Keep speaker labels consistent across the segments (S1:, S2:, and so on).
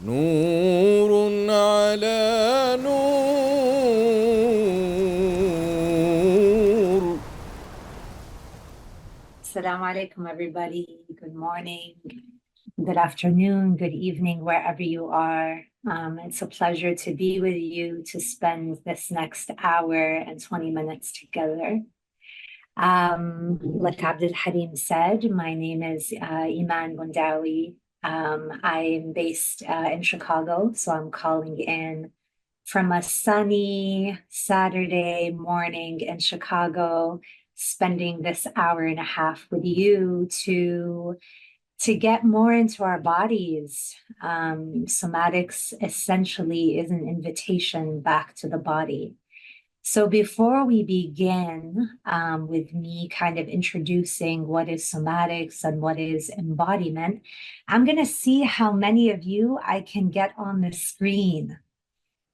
S1: نور على نور.
S2: Assalamu alaikum, everybody. Good morning, good afternoon, good evening, wherever you are. It's a pleasure to be with you to spend this next hour and 20 minutes together. Like Abdul Harim said, my name is Iman Nacer Boundaoui. I'm based in Chicago, so I'm calling in from a sunny Saturday morning in Chicago, spending this hour and a half with you to get more into our bodies. Somatics essentially is an invitation back to the body. So before we begin with me kind of introducing what is somatics and what is embodiment, I'm going to see how many of you I can get on the screen.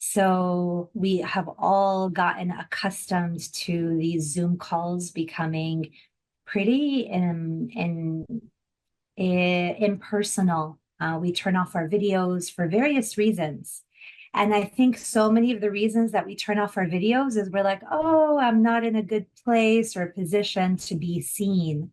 S2: So we have all gotten accustomed to these Zoom calls becoming pretty impersonal. We turn off our videos for various reasons. And I think so many of the reasons that we turn off our videos is we're like, oh, I'm not in a good place or position to be seen.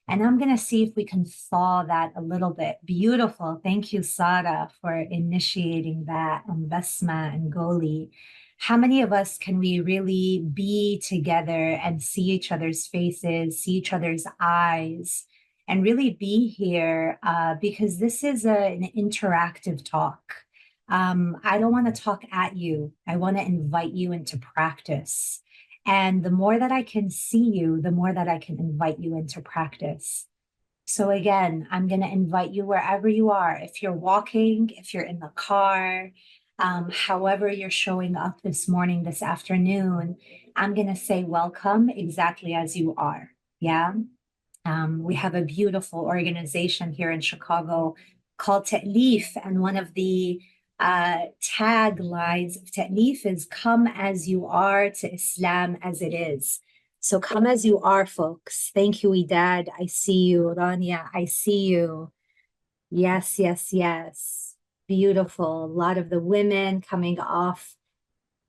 S2: And I'm going to see if we can thaw that a little bit. Beautiful. Thank you, Sada, for initiating that, and Besma and Goli. How many of us can we really be together and see each other's faces, see each other's eyes, and really be here because this is an interactive talk. I don't want to talk at you. I want to invite you into practice. And the more that I can see you, the more that I can invite you into practice. So again, I'm going to invite you wherever you are. If you're walking, if you're in the car, however you're showing up this morning, this afternoon, I'm going to say welcome exactly as you are. Yeah. We have a beautiful organization here in Chicago called Ta'leef, and one of the taglines of Ta'leef is "Come as you are to Islam as it is." So come as you are, folks. Thank you, Idad. I see you, Rania. I see you. Yes, yes, yes. Beautiful. A lot of the women coming off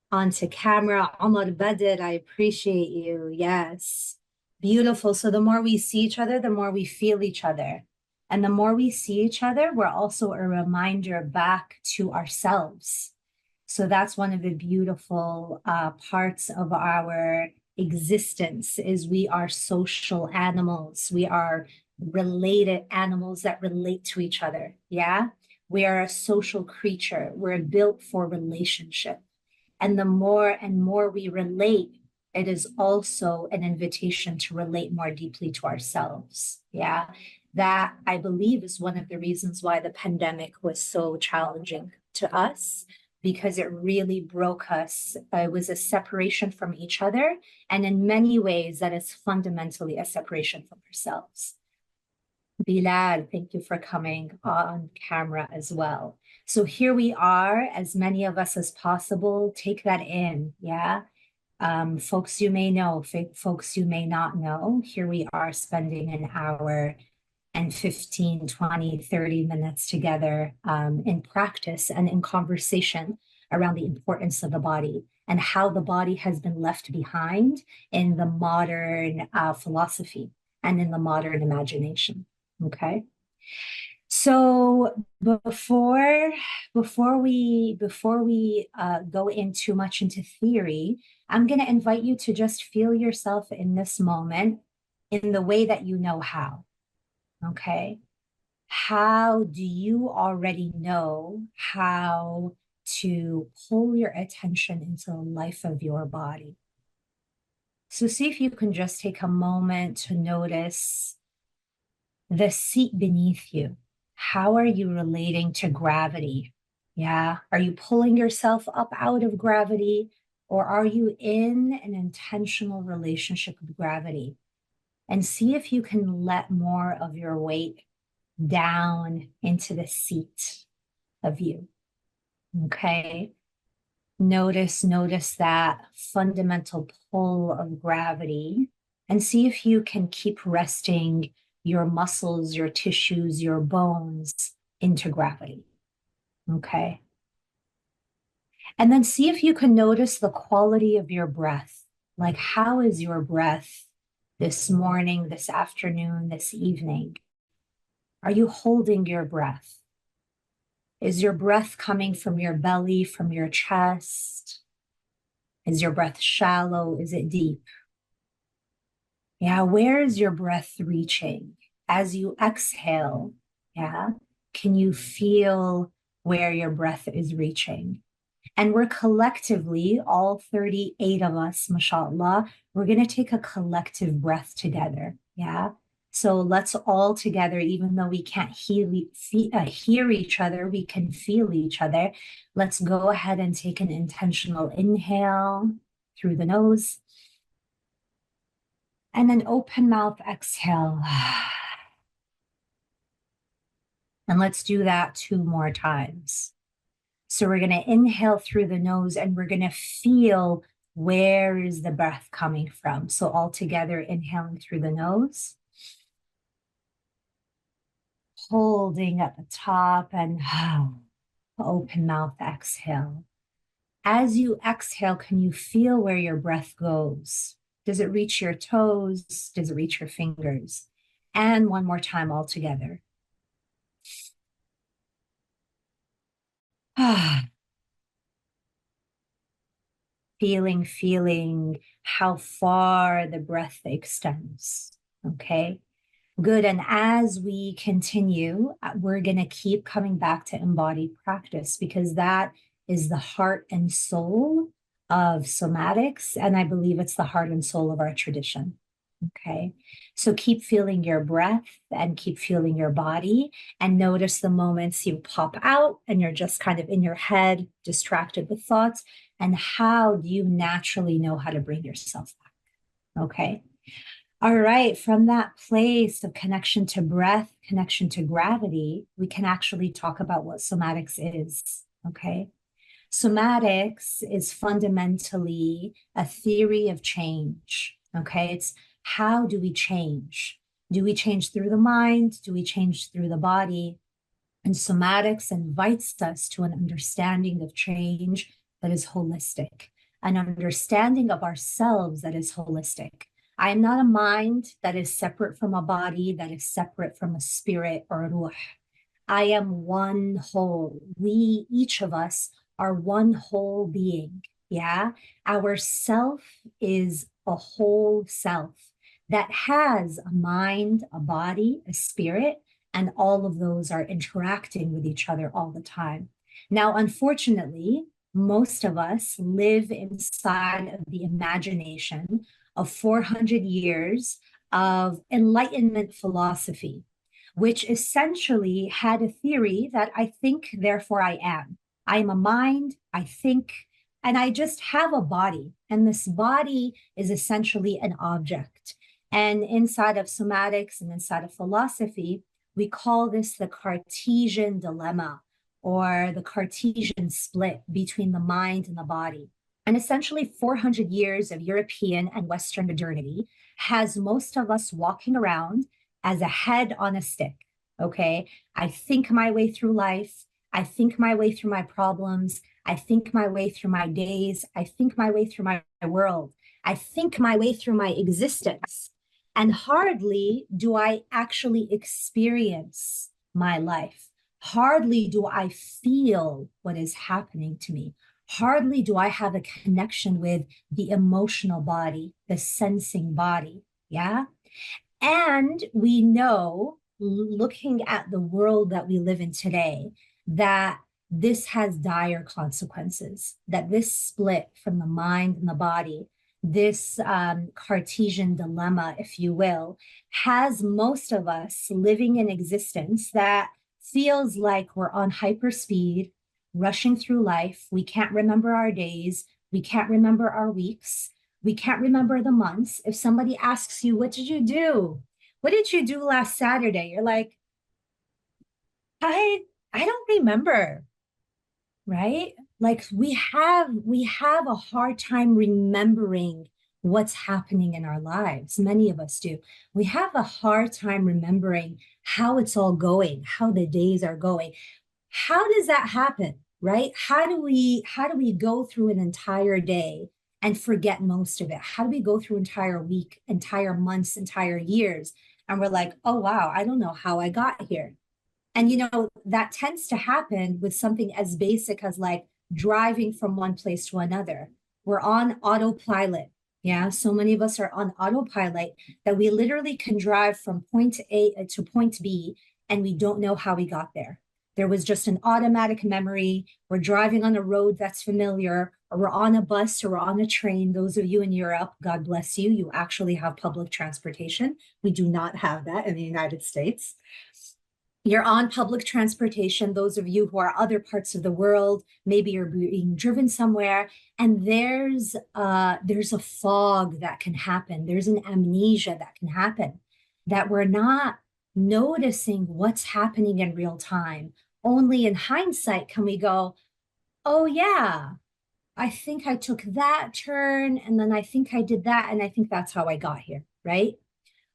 S2: onto camera. Omar Badr, I appreciate you. Yes. Beautiful. So the more we see each other, the more we feel each other. And the more we see each other, we're also a reminder back to ourselves. So that's one of the beautiful parts of our existence is we are social animals. We are related animals that relate to each other. Yeah. We are a social creature. We're built for relationship. And the more and more we relate, it is also an invitation to relate more deeply to ourselves. Yeah. That I believe is one of the reasons why the pandemic was so challenging to us, because it really broke us. It was a separation from each other. And in many ways, that is fundamentally a separation from ourselves. Bilal, thank you for coming on camera as well. So here we are, as many of us as possible. Take that in, yeah? Folks you may know, folks you may not know. Here we are spending an hour and 15, 20, 30 minutes together in practice and in conversation around the importance of the body and how the body has been left behind in the modern philosophy and in the modern imagination. Okay. So before we go in too much into theory, I'm going to invite you to just feel yourself in this moment in the way that you know how. Okay. How do you already know how to pull your attention into the life of your body? So see if you can just take a moment to notice the seat beneath you. How are you relating to gravity? Yeah. Are you pulling yourself up out of gravity, or are you in an intentional relationship with gravity? And see if you can let more of your weight down into the seat of you. Okay. Notice that fundamental pull of gravity, and see if you can keep resting your muscles, your tissues, your bones into gravity. Okay. And then see if you can notice the quality of your breath. Like, how is your breath this morning, this afternoon, this evening? Are you holding your breath? Is your breath coming from your belly, from your chest? Is your breath shallow? Is it deep? Yeah, where is your breath reaching? As you exhale, yeah, can you feel where your breath is reaching? And we're collectively, all 38 of us, mashallah, we're going to take a collective breath together. Yeah. So let's all together, even though we can't hear each other, we can feel each other. Let's go ahead and take an intentional inhale through the nose and an open mouth exhale. And let's do that 2 more times. So we're going to inhale through the nose and we're going to feel where is the breath coming from. So all together, inhaling through the nose, holding at the top, and open mouth exhale. As you exhale, can you feel where your breath goes? Does it reach your toes? Does it reach your fingers? And one more time all together. Feeling how far the breath extends. Okay, good. And as we continue, we're going to keep coming back to embodied practice because that is the heart and soul of somatics. And I believe it's the heart and soul of our tradition. Okay, so keep feeling your breath and keep feeling your body and notice the moments you pop out and you're just kind of in your head, distracted with thoughts. And how do you naturally know how to bring yourself back? Okay. All right. From that place of connection to breath, connection to gravity, we can actually talk about what somatics is. Okay. Somatics is fundamentally a theory of change. Okay. It's how do we change? Do we change through the mind? Do we change through the body? And somatics invites us to an understanding of change that is holistic, an understanding of ourselves that is holistic. I am not a mind that is separate from a body, that is separate from a spirit or a ruh. I am one whole. We, each of us, are one whole being. Yeah. Our self is a whole self that has a mind, a body, a spirit, and all of those are interacting with each other all the time. Now, unfortunately, most of us live inside of the imagination of 400 years of Enlightenment philosophy, which essentially had a theory that I think, therefore I am. I am a mind, I think, and I just have a body. And this body is essentially an object. And inside of somatics and inside of philosophy, we call this the Cartesian dilemma or the Cartesian split between the mind and the body. And essentially 400 years of European and Western modernity has most of us walking around as a head on a stick. Okay. I think my way through life. I think my way through my problems. I think my way through my days. I think my way through my world. I think my way through my existence. And hardly do I actually experience my life. Hardly do I feel what is happening to me. Hardly do I have a connection with the emotional body, the sensing body. Yeah. And we know, looking at the world that we live in today, that this has dire consequences, that this split from the mind and the body, this Cartesian dilemma, if you will, has most of us living in existence that feels like we're on hyperspeed, rushing through life. We can't remember our days. We can't remember our weeks. We can't remember the months. If somebody asks you, what did you do? What did you do last Saturday? You're like, I don't remember, right? Like we have a hard time remembering what's happening in our lives. Many of us do. We have a hard time remembering how it's all going, how the days are going. How does that happen, right? How do we go through an entire day and forget most of it? How do we go through entire week, entire months, entire years, and we're like, oh wow, I don't know how I got here. And that tends to happen with something as basic as like driving from one place to another. We're on autopilot. Yeah, so many of us are on autopilot that we literally can drive from point A to point B and we don't know how we got there. There was just an automatic memory. We're driving on a road that's familiar, or we're on a bus, or we're on a train. Those of you in Europe, God bless you, you actually have public transportation. We do not have that in the United States. You're on public transportation. Those of you who are other parts of the world, maybe you're being driven somewhere, and there's a fog that can happen. There's an amnesia that can happen, that we're not noticing what's happening in real time. Only in hindsight can we go, oh yeah, I think I took that turn, and then I think I did that, and I think that's how I got here, right?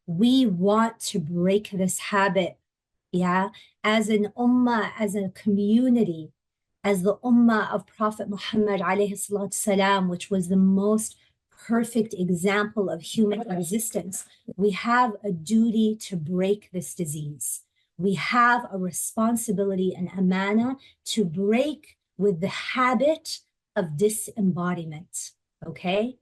S2: We want to break this habit, yeah, as an ummah, as a community, as the ummah of Prophet Muhammad alayhi salatu salam, which was the most perfect example of human existence. We have a duty to break this disease. We have a responsibility and amana to break with the habit of disembodiment, okay?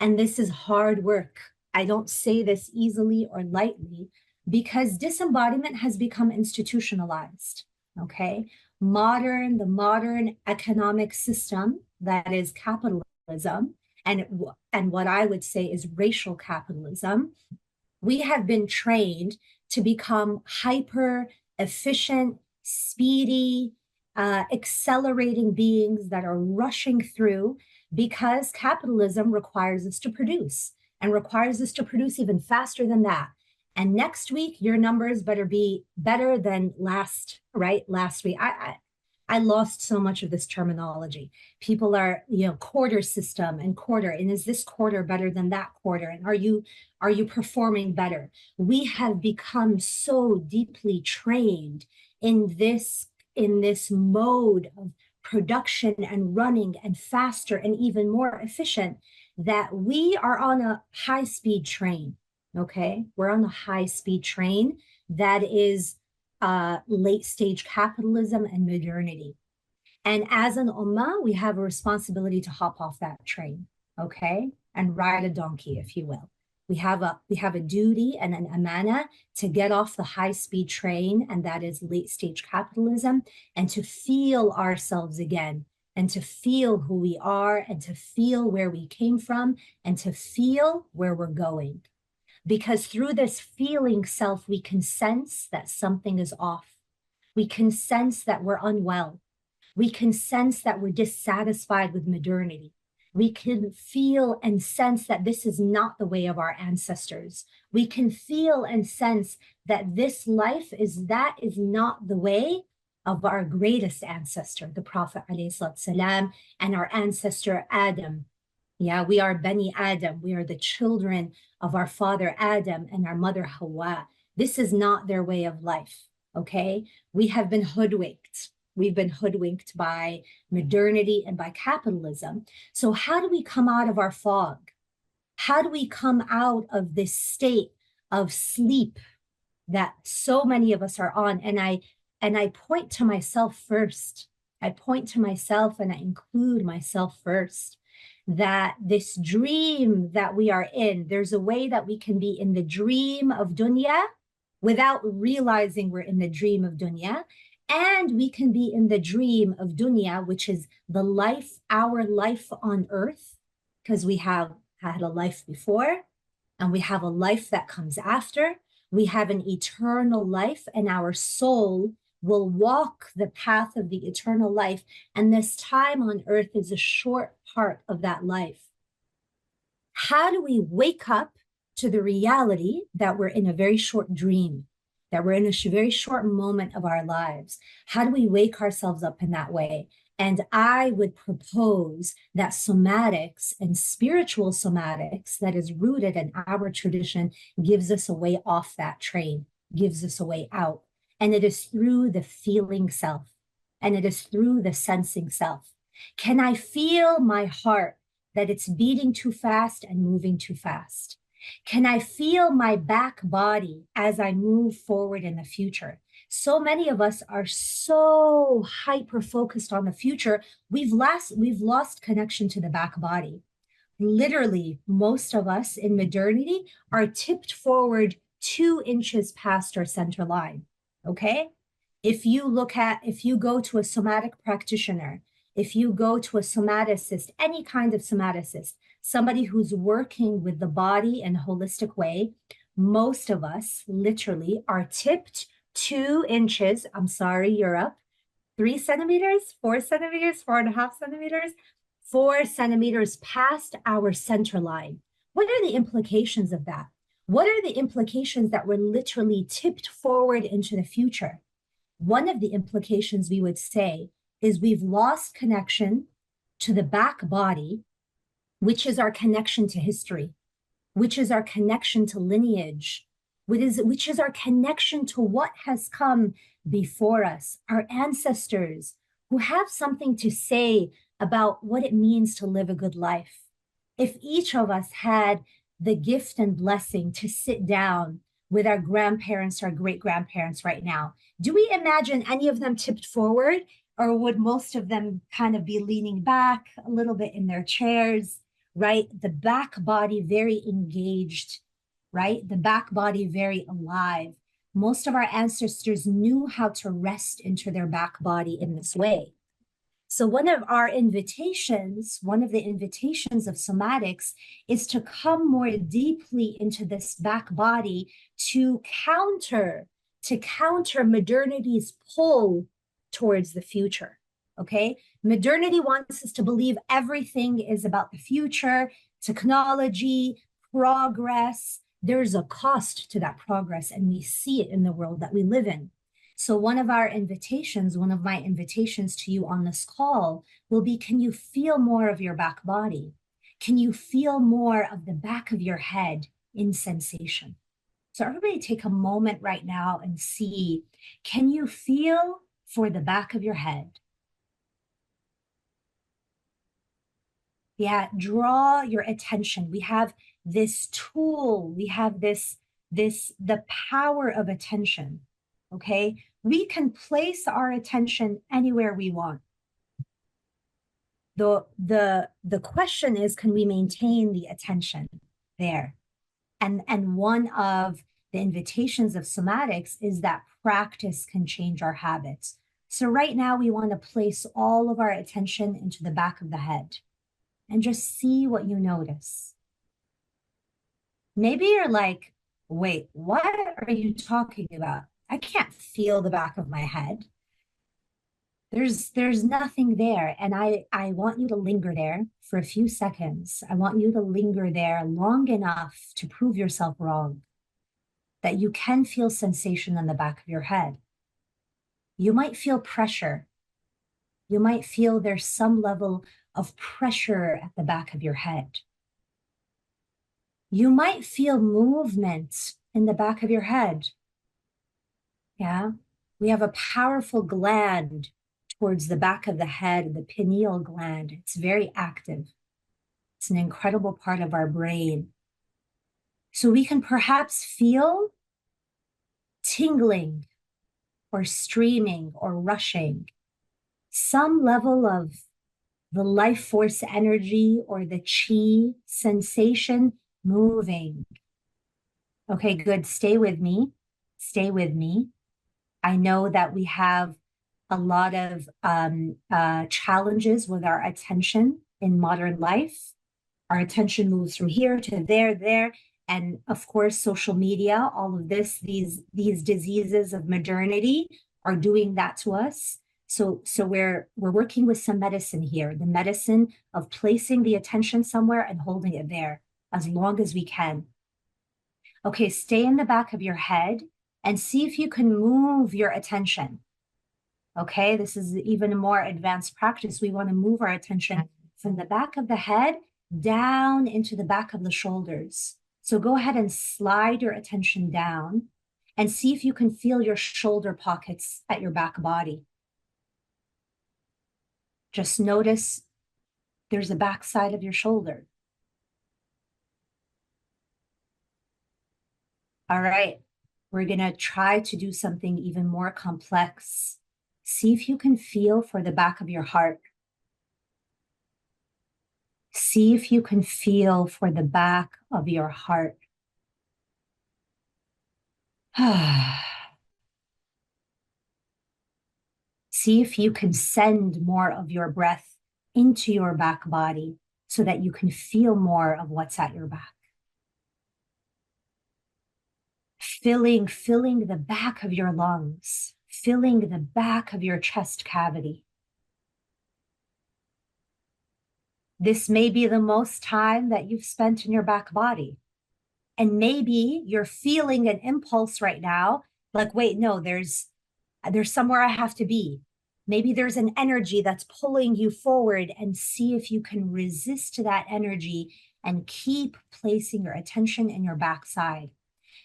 S2: And this is hard work. I don't say this easily or lightly, because disembodiment has become institutionalized, okay? The modern economic system, that is capitalism, and what I would say is racial capitalism, we have been trained to become hyper efficient, speedy, accelerating beings that are rushing through, because capitalism requires us to produce, and requires us to produce even faster than that. And next week, your numbers better be better than last week. I lost so much of this terminology. People are, quarter system and quarter. And is this quarter better than that quarter? And are you performing better? We have become so deeply trained in this mode of production and running and faster and even more efficient, that we are on a high-speed train. Okay, we're on a high-speed train that is late-stage capitalism and modernity. And as an ummah, we have a responsibility to hop off that train, okay, and ride a donkey, if you will. We have a duty and an amana to get off the high-speed train, and that is late-stage capitalism, and to feel ourselves again, and to feel who we are, and to feel where we came from, and to feel where we're going. Because through this feeling self, we can sense that something is off. We can sense that we're unwell. We can sense that we're dissatisfied with modernity. We can feel and sense that this is not the way of our ancestors. We can feel and sense that this life is not the way of our greatest ancestor, the Prophet ﷺ, and our ancestor Adam. Yeah, we are Bani Adam. We are the children of our father Adam and our mother Hawa. This is not their way of life, okay? We have been hoodwinked. We've been hoodwinked by modernity and by capitalism. So how do we come out of our fog? How do we come out of this state of sleep that so many of us are on? And I point to myself first. I point to myself and I include myself first. That this dream that we are in, there's a way that we can be in the dream of dunya without realizing we're in the dream of dunya. And we can be in the dream of dunya, which is the life, our life on earth, because we have had a life before and we have a life that comes after. We have an eternal life, and our soul will walk the path of the eternal life. And this time on earth is a short part of that life. How do we wake up to the reality that we're in a very short dream, that we're in a very short moment of our lives? How do we wake ourselves up in that way? And I would propose that somatics and spiritual somatics that is rooted in our tradition gives us a way off that train, gives us a way out. And it is through the feeling self. and it is through the sensing self. Can I feel my heart, that it's beating too fast and moving too fast? Can I feel my back body as I move forward in the future? So many of us are so hyper focused on the future, we've lost connection to the back body. Literally, most of us in modernity are tipped forward 2 inches past our center line. Okay? If you go to a somatic practitioner, if you go to a somaticist, any kind of somaticist, somebody who's working with the body in a holistic way, most of us literally are tipped 2 inches. I'm sorry, Europe, 3 centimeters, 4 centimeters, 4.5 centimeters, 4 centimeters past our center line. What are the implications of that? What are the implications that we're literally tipped forward into the future? One of the implications we would say is we've lost connection to the back body, which is our connection to history, which is our connection to lineage, which is our connection to what has come before us, our ancestors who have something to say about what it means to live a good life. If each of us had the gift and blessing to sit down with our grandparents, our great-grandparents right now, do we imagine any of them tipped forward, or would most of them kind of be leaning back a little bit in their chairs, right? The back body very engaged, right? The back body very alive. Most of our ancestors knew how to rest into their back body in this way. So one of the invitations of somatics is to come more deeply into this back body to counter modernity's pull towards the future, okay? Modernity wants us to believe everything is about the future, technology, progress. There's a cost to that progress, and we see it in the world that we live in. So one of my invitations to you on this call will be, can you feel more of your back body? Can you feel more of the back of your head in sensation? So everybody take a moment right now and see, can you feel for the back of your head? Yeah, draw your attention. We have this tool, we have the power of attention, okay? We can place our attention anywhere we want. The question is, can we maintain the attention there? And one of the invitations of somatics is that practice can change our habits. So right now we want to place all of our attention into the back of the head and just see what you notice. Maybe you're like, wait, what are you talking about? I can't feel the back of my head. There's nothing there. And I want you to linger there for a few seconds. I want you to linger there long enough to prove yourself wrong, that you can feel sensation on the back of your head. You might feel pressure. You might feel there's some level of pressure at the back of your head. You might feel movement in the back of your head. Yeah, we have a powerful gland towards the back of the head, the pineal gland. It's very active. It's an incredible part of our brain. So we can perhaps feel tingling or streaming or rushing, some level of the life force energy or the chi sensation moving. Okay, good. Stay with me. Stay with me. I know that we have a lot of challenges with our attention in modern life. Our attention moves from here to there. And of course, social media, all of this, these diseases of modernity are doing that to us. So we're working with some medicine here, the medicine of placing the attention somewhere and holding it there as long as we can. Okay, stay in the back of your head and see if you can move your attention. Okay, this is even a more advanced practice. We want to move our attention from the back of the head down into the back of the shoulders. So go ahead and slide your attention down and see if you can feel your shoulder pockets at your back body. Just notice there's the back side of your shoulder. All right, we're gonna try to do something even more complex. See if you can feel for the back of your heart. See if you can feel for the back of your heart. See if you can send more of your breath into your back body so that you can feel more of what's at your back. Filling the back of your lungs, filling the back of your chest cavity. This may be the most time that you've spent in your back body. And maybe you're feeling an impulse right now, like, wait, no, there's somewhere I have to be. Maybe there's an energy that's pulling you forward, and see if you can resist that energy and keep placing your attention in your backside.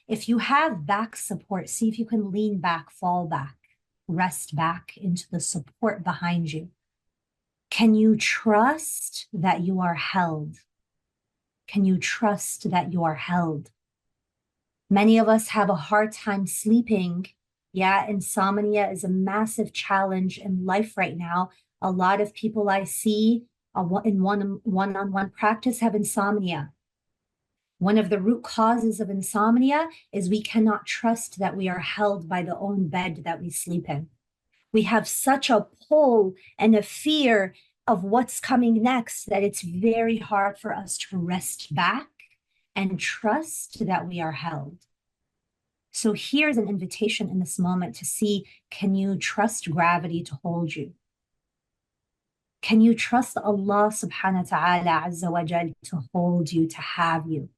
S2: If you have back support, see if you can lean back, fall back, rest back into the support behind you. Can you trust that you are held? Can you trust that you are held? Many of us have a hard time sleeping. Yeah, insomnia is a massive challenge in life right now. A lot of people I see in one-on-one practice have insomnia. One of the root causes of insomnia is we cannot trust that we are held by the own bed that we sleep in. We have such a pull and a fear of what's coming next that it's very hard for us to rest back and trust that we are held. So here's an invitation in this moment to see, can you trust gravity to hold you? Can you trust Allah subhanahu wa ta'ala azza wa jal to hold you, to have you?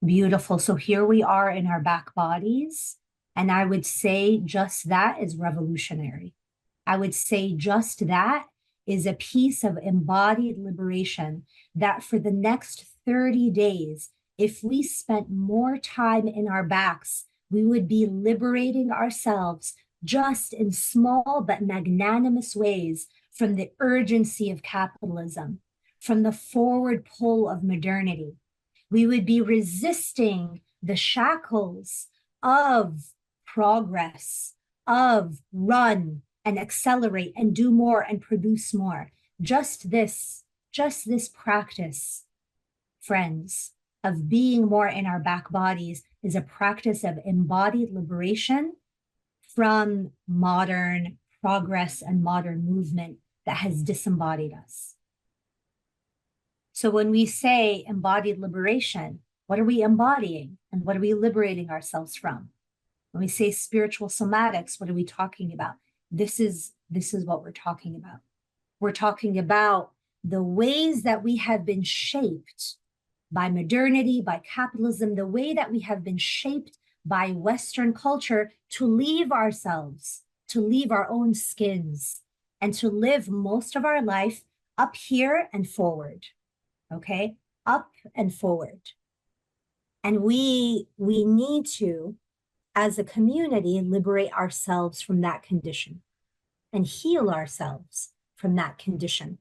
S2: Beautiful. So here we are in our back bodies. And I would say just that is revolutionary. I would say just that is a piece of embodied liberation that for the next 30 days, if we spent more time in our backs, we would be liberating ourselves just in small but magnanimous ways from the urgency of capitalism, from the forward pull of modernity. We would be resisting the shackles of progress, of run and accelerate and do more and produce more. Just this practice, friends, of being more in our back bodies is a practice of embodied liberation from modern progress and modern movement that has disembodied us. So when we say embodied liberation, what are we embodying and what are we liberating ourselves from? When we say spiritual somatics, what are we talking about? This is what we're talking about. We're talking about the ways that we have been shaped by modernity, by capitalism, the way that we have been shaped by Western culture to leave ourselves, to leave our own skins, and to live most of our life up here and forward, okay? Up and forward. And we need to, as a community, liberate ourselves from that condition and heal ourselves from that condition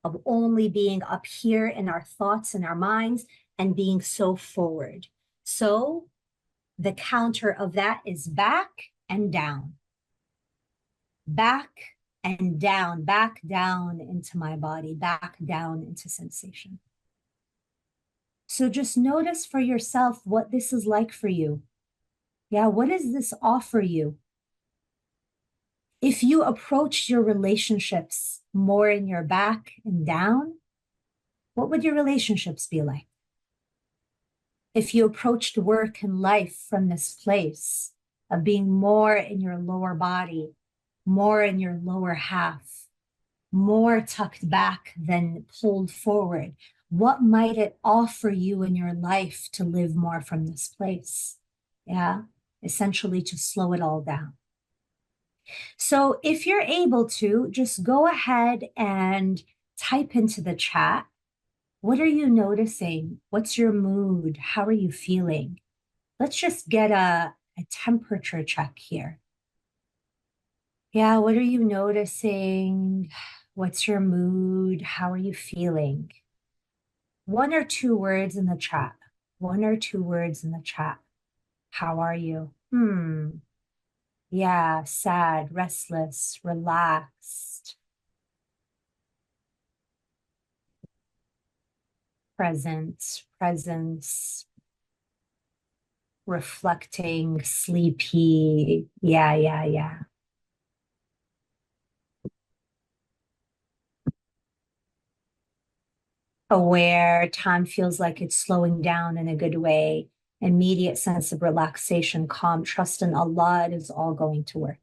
S2: of only being up here in our thoughts and our minds and being so forward. So the counter of that is back and down. Back and down, back down into my body, back down into sensation. So just notice for yourself what this is like for you. Yeah, what does this offer you? If you approached your relationships more in your back and down, what would your relationships be like? If you approached work and life from this place of being more in your lower body, more in your lower half, more tucked back than pulled forward, what might it offer you in your life to live more from this place? Yeah, essentially to slow it all down. So if you're able to, just go ahead and type into the chat, what are you noticing? What's your mood? How are you feeling? Let's just get a temperature check here. Yeah, what are you noticing? What's your mood? How are you feeling? One or two words in the chat. One or two words in the chat. How are you? Yeah, sad, restless, relaxed, presence, reflecting, sleepy. Yeah. Aware, time feels like it's slowing down in a good way. Immediate sense of relaxation, calm, trust in Allah, it is all going to work.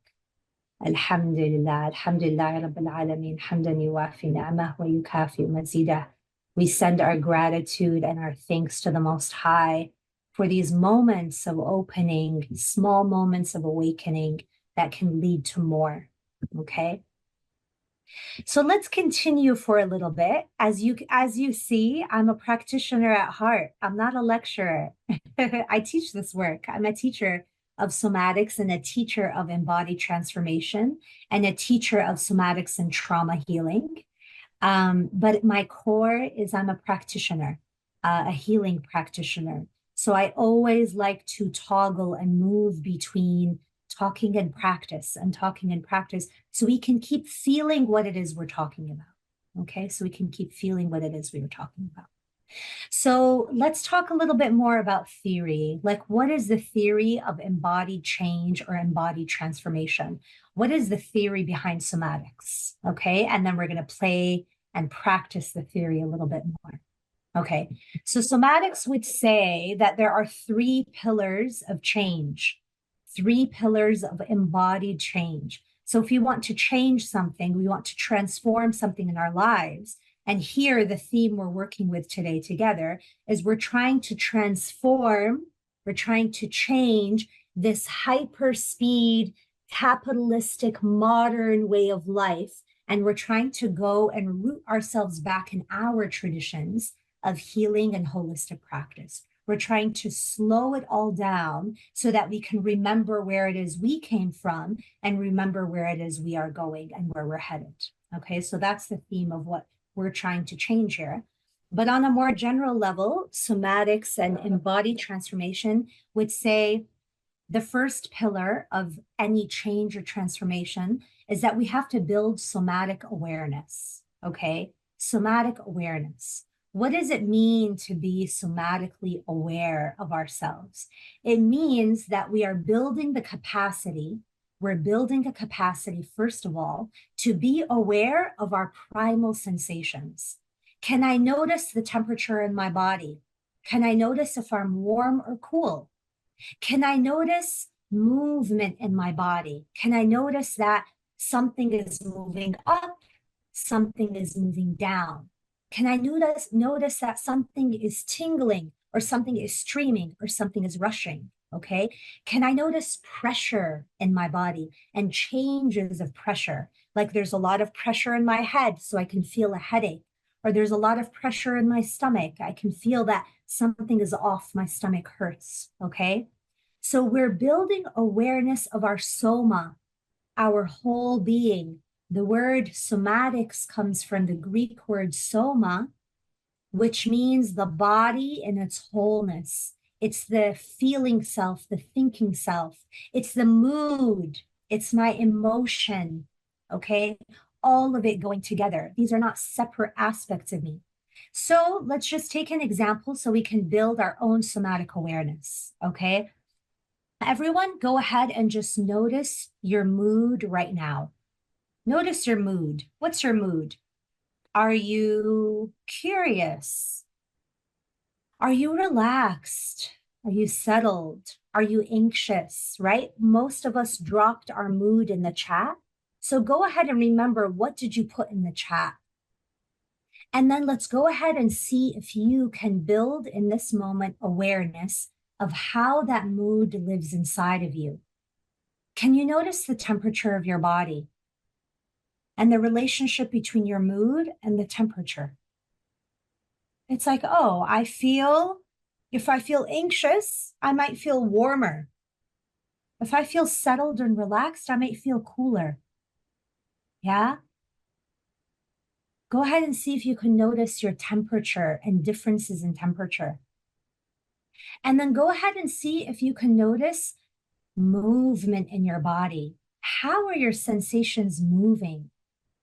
S2: Alhamdulillah, Alhamdulillah, Rabbil Alameen, Hamdan yuwafi ni'amah wa yukafi mazidah. We send our gratitude and our thanks to the Most High for these moments of opening, small moments of awakening that can lead to more. Okay. So let's continue for a little bit. As you see, I'm a practitioner at heart. I'm not a lecturer. I teach this work. I'm a teacher of somatics and a teacher of embodied transformation and a teacher of somatics and trauma healing. But my core is I'm a practitioner, a healing practitioner. So I always like to toggle and move between talking and practice so we can keep feeling what it is we're talking about. Okay, so we can keep feeling what it is we were talking about. So let's talk a little bit more about theory. Like, what is the theory of embodied change or embodied transformation? What is the theory behind somatics? Okay, and then we're going to play and practice the theory a little bit more. Okay, so somatics would say that there are three pillars of change, three pillars of embodied change. So if you want to change something, we want to transform something in our lives. And here, the theme we're working with today together is we're trying to transform, we're trying to change this hyper speed, capitalistic, modern way of life. And we're trying to go and root ourselves back in our traditions of healing and holistic practice. We're trying to slow it all down so that we can remember where it is we came from and remember where it is we are going and where we're headed. Okay, so that's the theme of what we're trying to change here. But on a more general level, somatics and embodied transformation would say the first pillar of any change or transformation is that we have to build somatic awareness. Okay, somatic awareness. What does it mean to be somatically aware of ourselves? It means that we are building the capacity, we're building a capacity, first of all, to be aware of our primal sensations. Can I notice the temperature in my body? Can I notice if I'm warm or cool? Can I notice movement in my body? Can I notice that something is moving up, something is moving down? Can I notice that something is tingling or something is streaming or something is rushing? Okay. Can I notice pressure in my body and changes of pressure? Like there's a lot of pressure in my head, so I can feel a headache. Or there's a lot of pressure in my stomach. I can feel that something is off, my stomach hurts. Okay. So we're building awareness of our soma, our whole being. The word somatics comes from the Greek word soma, which means the body in its wholeness. It's the feeling self, the thinking self. It's the mood. It's my emotion. Okay. All of it going together. These are not separate aspects of me. So let's just take an example so we can build our own somatic awareness. Okay. Everyone, go ahead and just notice your mood right now. Notice your mood. What's your mood? Are you curious? Are you relaxed? Are you settled? Are you anxious, right? Most of us dropped our mood in the chat. So go ahead and remember, what did you put in the chat? And then let's go ahead and see if you can build in this moment awareness of how that mood lives inside of you. Can you notice the temperature of your body and the relationship between your mood and the temperature? It's like, oh, if I feel anxious, I might feel warmer. If I feel settled and relaxed, I might feel cooler. Yeah? Go ahead and see if you can notice your temperature and differences in temperature. And then go ahead and see if you can notice movement in your body. How are your sensations moving?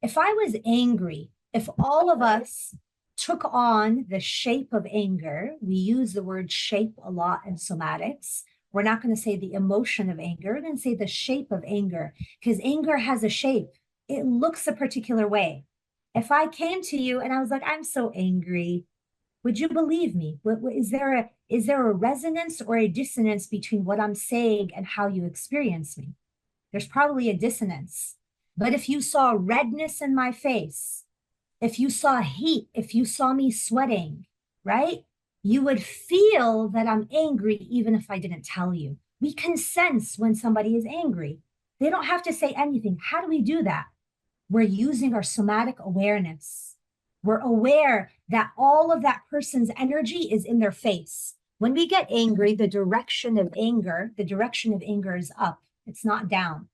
S2: If I was angry, if all of us took on the shape of anger, we use the word shape a lot in somatics. We're not going to say the emotion of anger, we're going to say the shape of anger, because anger has a shape. It looks a particular way. If I came to you and I was like, I'm so angry, would you believe me? Is there a resonance or a dissonance between what I'm saying and how you experience me? There's probably a dissonance. But if you saw redness in my face, if you saw heat, if you saw me sweating, right? You would feel that I'm angry even if I didn't tell you. We can sense when somebody is angry. They don't have to say anything. How do we do that? We're using our somatic awareness. We're aware that all of that person's energy is in their face. When we get angry, the direction of anger is up. It's not down.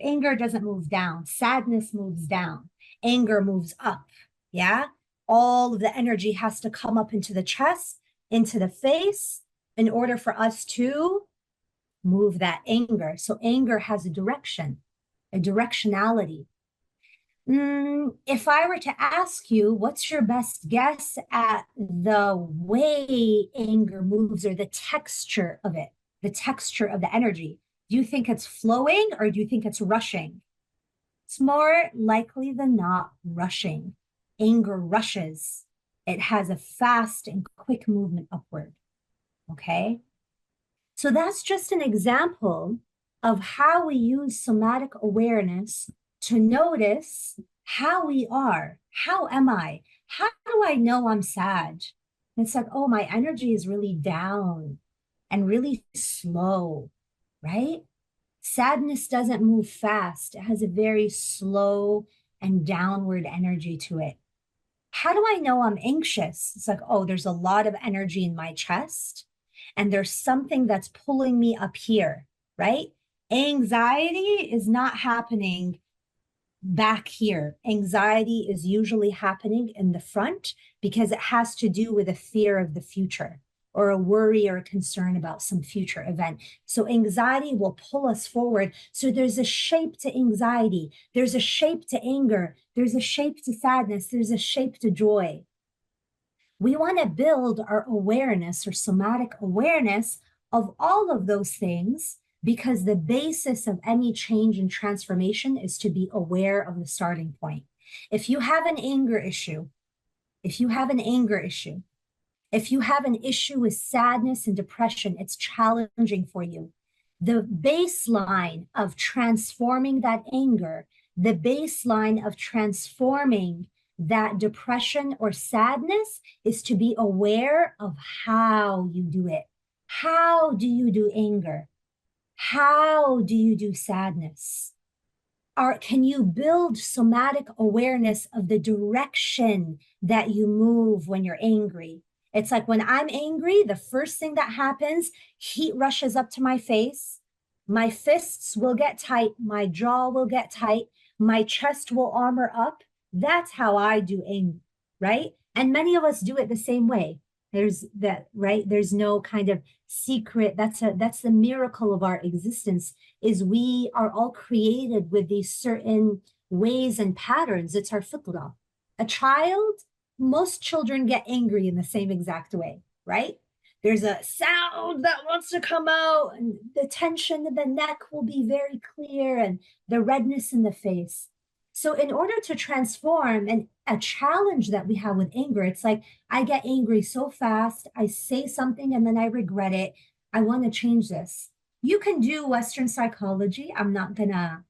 S2: Anger doesn't move down. Sadness moves down. Anger moves up. Yeah. All of the energy has to come up into the chest, into the face, in order for us to move that anger. So anger has a direction, a directionality. If I were to ask you, what's your best guess at the way anger moves or the texture of it, the texture of the energy? Do you think it's flowing or do you think it's rushing? It's more likely than not rushing. Anger rushes. It has a fast and quick movement upward. Okay? So that's just an example of how we use somatic awareness to notice how we are. How am I? How do I know I'm sad? And it's like, oh, my energy is really down and really slow, right? Sadness doesn't move fast. It has a very slow and downward energy to it. How do I know I'm anxious? It's like, oh, there's a lot of energy in my chest and there's something that's pulling me up here, right? Anxiety is not happening back here. Anxiety is usually happening in the front because it has to do with a fear of the future or a worry or a concern about some future event. So anxiety will pull us forward. So there's a shape to anxiety. There's a shape to anger. There's a shape to sadness. There's a shape to joy. We want to build our awareness or somatic awareness of all of those things because the basis of any change and transformation is to be aware of the starting point. If you have an anger issue, if you have an issue with sadness and depression, it's challenging for you. The baseline of transforming that anger, the baseline of transforming that depression or sadness is to be aware of how you do it. How do you do anger? How do you do sadness? Can you build somatic awareness of the direction that you move when you're angry? It's like when I'm angry, the first thing that happens, heat rushes up to my face. My fists will get tight. My jaw will get tight. My chest will armor up. That's how I do anger, right? And many of us do it the same way. There's that, right? There's no kind of secret. That's the miracle of our existence, is we are all created with these certain ways and patterns. It's our fitrah. A child, most children get angry in the same exact way, right? There's a sound that wants to come out, and the tension in the neck will be very clear, and the redness in the face. So in order to transform, and a challenge that we have with anger, it's like, I get angry so fast, I say something and then I regret it. I want to change this. You can do Western psychology. I'm not gonna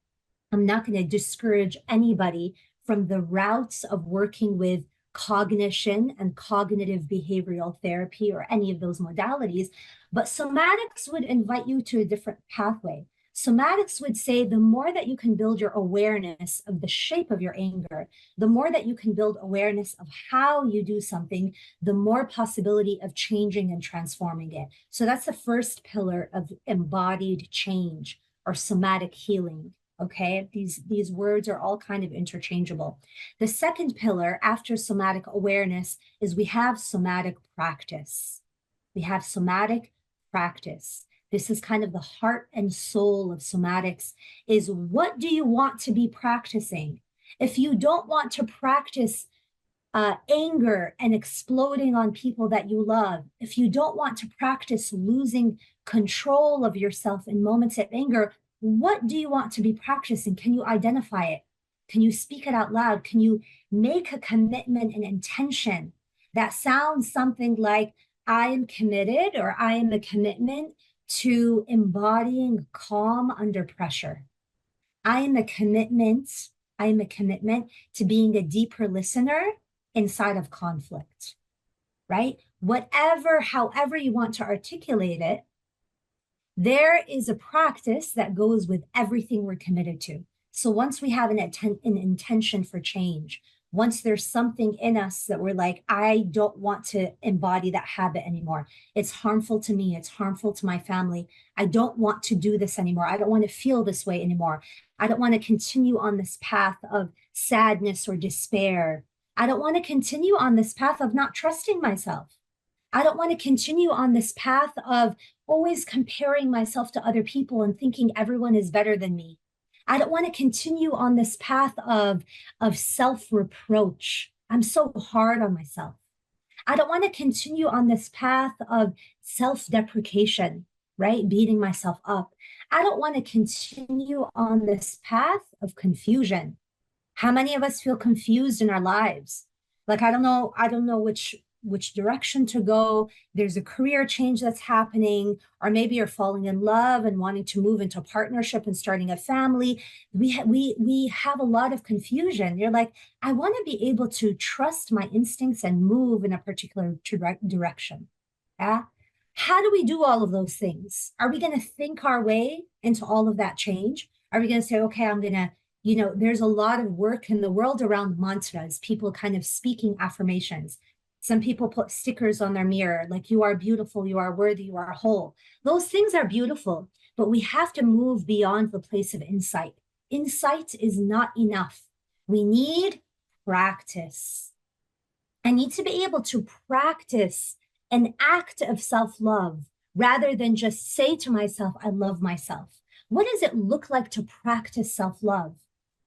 S2: discourage anybody from the routes of working with cognition and cognitive behavioral therapy or any of those modalities, but somatics would invite you to a different pathway. Somatics would say the more that you can build your awareness of the shape of your anger, the more that you can build awareness of how you do something, the more possibility of changing and transforming it. So that's the first pillar of embodied change or somatic healing. Okay, these words are all kind of interchangeable. The second pillar after somatic awareness is we have somatic practice. We have somatic practice. This is kind of the heart and soul of somatics, is what do you want to be practicing? If you don't want to practice anger and exploding on people that you love, if you don't want to practice losing control of yourself in moments of anger, what do you want to be practicing? Can you identify it? Can you speak it out loud? Can you make a commitment and intention that sounds something like, I am committed, or I am a commitment to embodying calm under pressure. I am a commitment to being a deeper listener inside of conflict, right? Whatever, however you want to articulate it, there is a practice that goes with everything we're committed to. So once we have an intention for change, once there's something in us that we're like, I don't want to embody that habit anymore. It's harmful to me. It's harmful to my family. I don't want to do this anymore. I don't want to feel this way anymore. I don't want to continue on this path of sadness or despair. I don't want to continue on this path of not trusting myself. I don't want to continue on this path of always comparing myself to other people and thinking everyone is better than me. I don't want to continue on this path of self-reproach. I'm so hard on myself. I don't want to continue on this path of self-deprecation, right? Beating myself up. I don't want to continue on this path of confusion. How many of us feel confused in our lives? Like, I don't know which direction to go. There's a career change that's happening, or maybe you're falling in love and wanting to move into a partnership and starting a family. We have a lot of confusion. You're like, I want to be able to trust my instincts and move in a particular direction. Yeah. How do we do all of those things? Are we going to think our way into all of that change? Are we going to say, okay, I'm going to, there's a lot of work in the world around mantras, people kind of speaking affirmations. Some people put stickers on their mirror, like, you are beautiful, you are worthy, you are whole. Those things are beautiful, but we have to move beyond the place of insight. Insight is not enough. We need practice. I need to be able to practice an act of self-love rather than just say to myself, I love myself. What does it look like to practice self-love?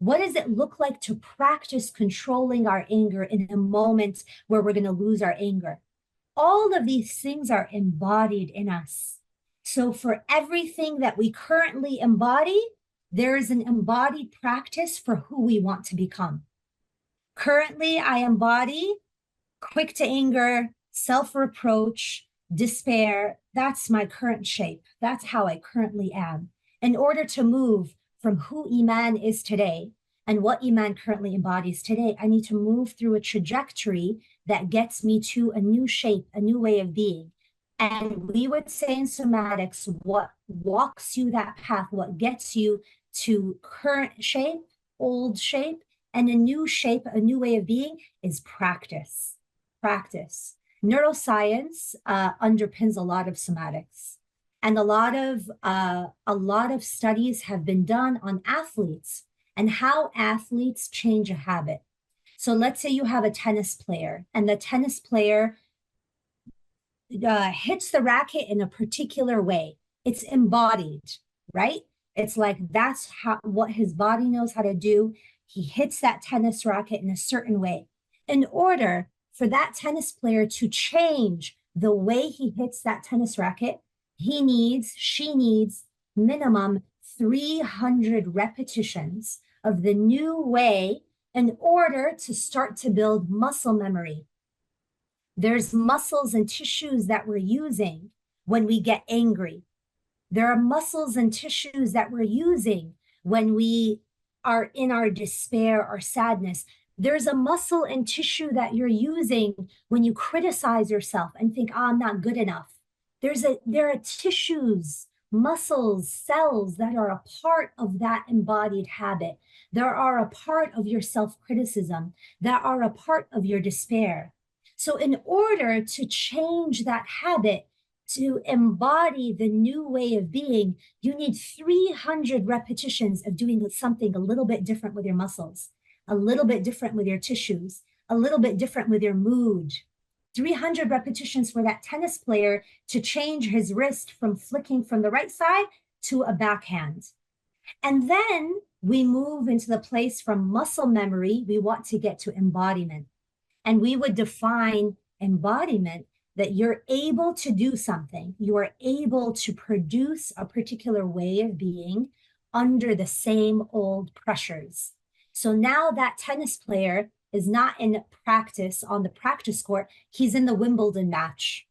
S2: What does it look like to practice controlling our anger in a moment where we're going to lose our anger? All of these things are embodied in us. So for everything that we currently embody, there is an embodied practice for who we want to become. Currently, I embody quick to anger, self-reproach, despair. That's my current shape. That's how I currently am. In order to move from who Iman is today and what Iman currently embodies today, I need to move through a trajectory that gets me to a new shape, a new way of being. And we would say in somatics, what walks you that path, what gets you to current shape, old shape, and a new shape, a new way of being is practice. Practice. Neuroscience underpins a lot of somatics. And a lot of studies have been done on athletes and how athletes change a habit. So let's say you have a tennis player, and the tennis player hits the racket in a particular way. It's embodied, right? It's like that's what his body knows how to do. He hits that tennis racket in a certain way. In order for that tennis player to change the way he hits that tennis racket, she needs minimum 300 repetitions of the new way in order to start to build muscle memory. There's muscles and tissues that we're using when we get angry. There are muscles and tissues that we're using when we are in our despair or sadness. There's a muscle and tissue that you're using when you criticize yourself and think, oh, I'm not good enough. There are tissues, muscles, cells that are a part of that embodied habit. There are a part of your self-criticism, that are a part of your despair. So in order to change that habit, To embody the new way of being, you need 300 repetitions of doing something a little bit different with your muscles, a little bit different with your tissues, a little bit different with your mood. 300 repetitions for that tennis player to change his wrist from flicking from the right side to a backhand. And then we move into the place from muscle memory, we want to get to embodiment. And we would define embodiment that you're able to do something, you are able to produce a particular way of being under the same old pressures. So now that tennis player is not in practice on the practice court, he's in the Wimbledon match.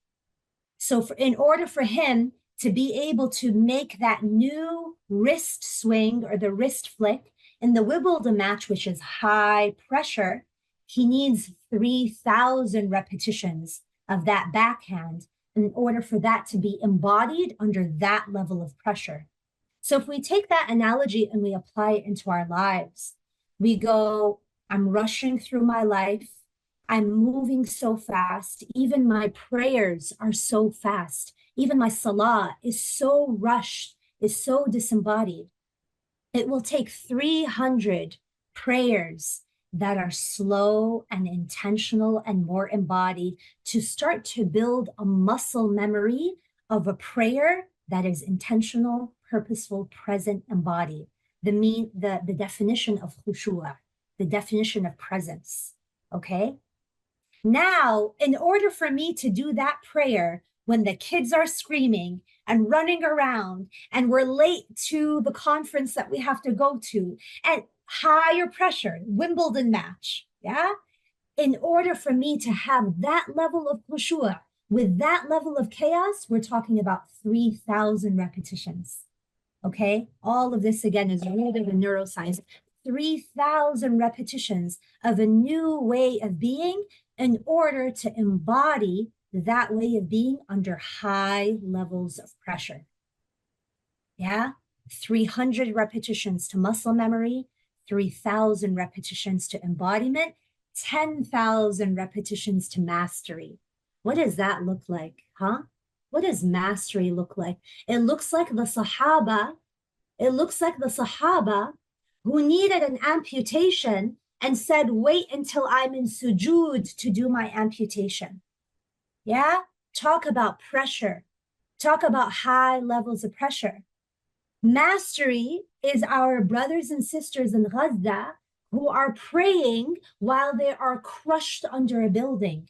S2: So in order for him to be able to make that new wrist swing or the wrist flick in the Wimbledon match, which is high pressure, he needs 3,000 repetitions of that backhand in order for that to be embodied under that level of pressure. So if we take that analogy and we apply it into our lives, we go, I'm rushing through my life. I'm moving so fast. Even my prayers are so fast. Even my salah is so rushed, is so disembodied. It will take 300 prayers that are slow and intentional and more embodied to start to build a muscle memory of a prayer that is intentional, purposeful, present, embodied. The definition of khushu'a, the definition of presence, okay? Now, in order for me to do that prayer when the kids are screaming and running around and we're late to the conference that we have to go to and higher pressure, Wimbledon match, yeah? In order for me to have that level of khushu'a with that level of chaos, we're talking about 3,000 repetitions, okay? All of this, again, is rooted in neuroscience. 3,000 repetitions of a new way of being in order to embody that way of being under high levels of pressure. Yeah, 300 repetitions to muscle memory, 3,000 repetitions to embodiment, 10,000 repetitions to mastery. What does that look like, huh? What does mastery look like? It looks like the Sahaba. It looks like the Sahaba who needed an amputation and said, wait until I'm in sujood to do my amputation. Yeah? Talk about pressure. Talk about high levels of pressure. Mastery is our brothers and sisters in Gaza who are praying while they are crushed under a building.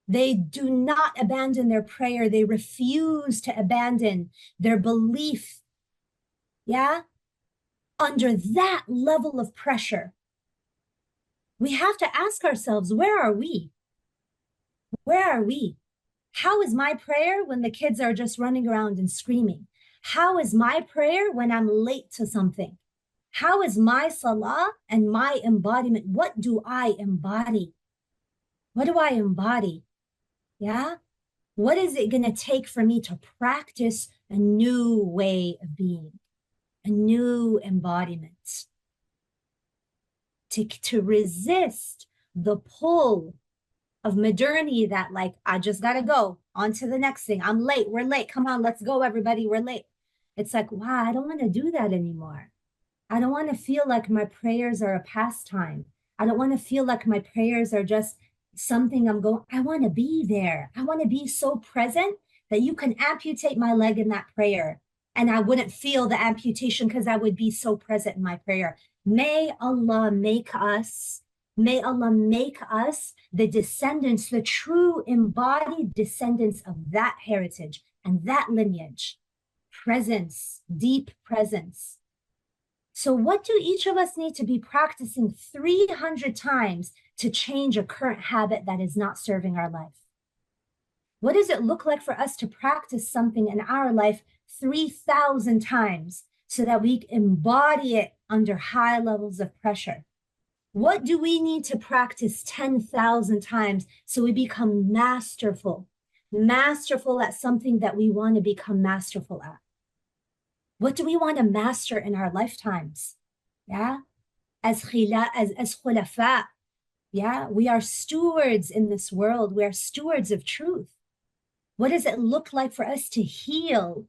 S2: They do not abandon their prayer. They refuse to abandon their belief. Yeah? Under that level of pressure, we have to ask ourselves, where are we? Where are we? How is my prayer when the kids are just running around and screaming? How is my prayer when I'm late to something? How is my salah and my embodiment? What do I embody? What do I embody? Yeah? What is it going to take for me to practice a new way of being, a new embodiment? To resist the pull of modernity that, like, I just got to go on to the next thing. I'm late. We're late. Come on, let's go, everybody. We're late. It's like, wow, I don't want to do that anymore. I don't want to feel like my prayers are a pastime. I don't want to feel like my prayers are just something I want to be there. I want to be so present that you can amputate my leg in that prayer and I wouldn't feel the amputation because I would be so present in my prayer. May Allah make us the descendants, the true embodied descendants of that heritage and that lineage. Presence, deep presence. So what do each of us need to be practicing 300 times to change a current habit that is not serving our life? What does it look like for us to practice something in our life 3,000 times so that we embody it under high levels of pressure? What do we need to practice 10,000 times so we become masterful at something that we want to become masterful at? What do we want to master in our lifetimes? Yeah, as khulafa, yeah, we are stewards in this world. We are stewards of truth. What does it look like for us to heal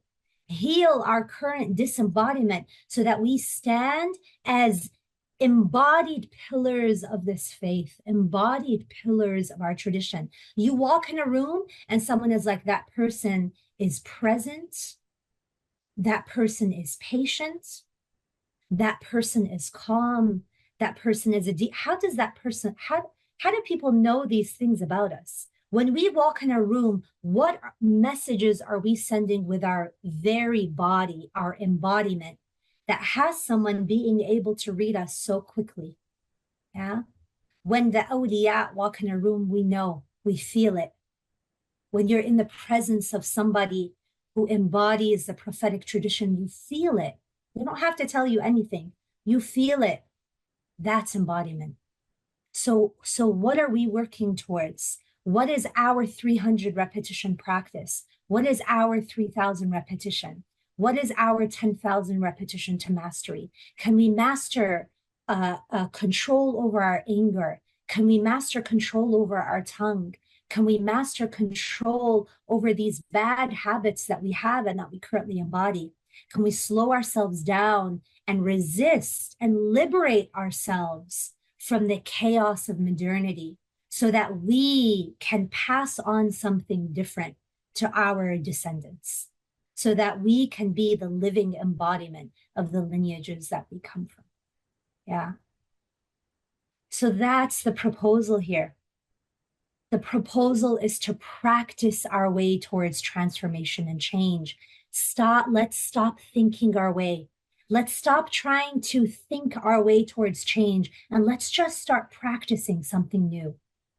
S2: our current disembodiment so that we stand as embodied pillars of this faith, embodied pillars of our tradition? You walk in a room and someone is like, that person is present, that person is patient, that person is calm, that person is a deep. How does that person, how do people know these things about us? When we walk in a room, what messages are we sending with our very body, our embodiment, that has someone being able to read us so quickly? Yeah. When the awliya walk in a room, we know, we feel it. When you're in the presence of somebody who embodies the prophetic tradition, you feel it. They don't have to tell you anything. You feel it. That's embodiment. So what are we working towards? What is our 300 repetition practice? What is our 3,000 repetition? What is our 10,000 repetition to mastery? Can we master control over our anger? Can we master control over our tongue? Can we master control over these bad habits that we have and that we currently embody? Can we slow ourselves down and resist and liberate ourselves from the chaos of modernity so that we can pass on something different to our descendants, so that we can be the living embodiment of the lineages that we come from? Yeah. So that's the proposal here. The proposal is to practice our way towards transformation and change. Let's stop thinking our way. Let's stop trying to think our way towards change, and let's just start practicing something new.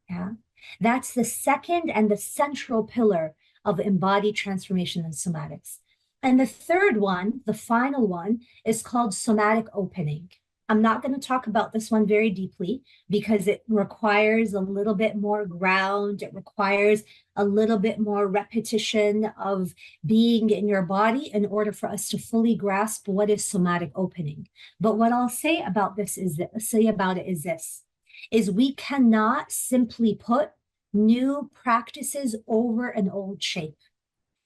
S2: Yeah. That's the second and the central pillar of embodied transformation and somatics. And the third one, the final one, is called somatic opening. I'm not going to talk about this one very deeply because it requires a little bit more ground. It requires a little bit more repetition of being in your body in order for us to fully grasp what is somatic opening. But what I'll say about this is we cannot simply put new practices over an old shape.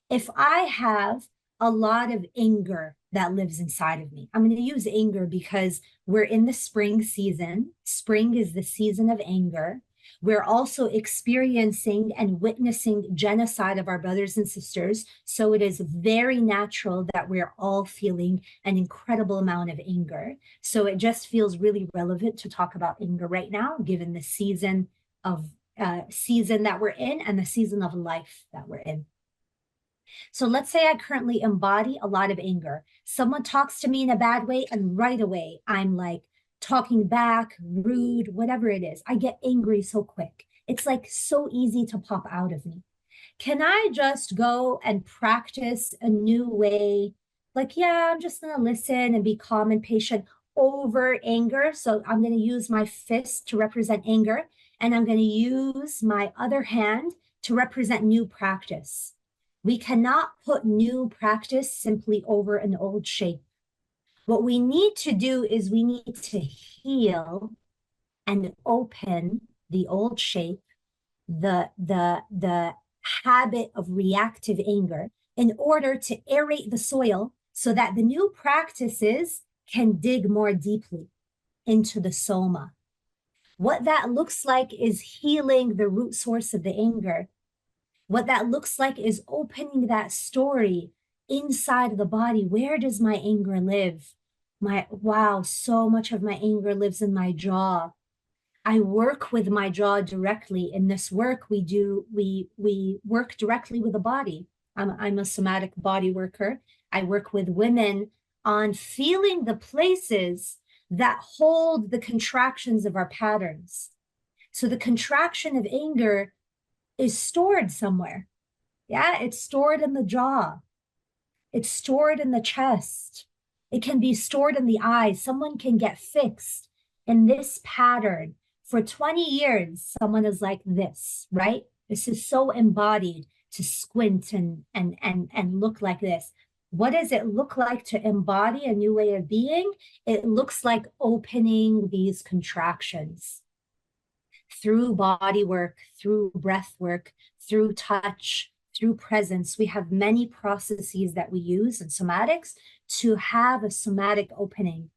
S2: If I have a lot of anger that lives inside of me, I'm going to use anger because we're in the spring season. Spring is the season of anger. We're also experiencing and witnessing genocide of our brothers and sisters. So it is very natural that we're all feeling an incredible amount of anger. So it just feels really relevant to talk about anger right now, given the season that we're in and the season of life that we're in. So let's say I currently embody a lot of anger. Someone talks to me in a bad way, and right away, I'm like talking back, rude, whatever it is. I get angry so quick. It's like so easy to pop out of me. Can I just go and practice a new way? Like, yeah, I'm just going to listen and be calm and patient over anger. So I'm going to use my fist to represent anger, and I'm going to use my other hand to represent new practice. We cannot put new practice simply over an old shape. What we need to do is we need to heal and open the old shape, the habit of reactive anger, in order to aerate the soil so that the new practices can dig more deeply into the soma. What that looks like is healing the root source of the anger. What that looks like is opening that story inside the body. Where does my anger live? Wow, so much of my anger lives in my jaw. I work with my jaw directly. In this work, we work directly with the body. I'm a somatic body worker. I work with women on feeling the places that hold the contractions of our patterns. So the contraction of anger is stored somewhere. Yeah, it's stored in the jaw. It's stored in the chest. It can be stored in the eyes. Someone can get fixed in this pattern. For 20 years, someone is like this, right? This is so embodied to squint and look like this. What does it look like to embody a new way of being? It looks like opening these contractions through body work, through breath work, through touch, through presence. We have many processes that we use in somatics to have a somatic opening.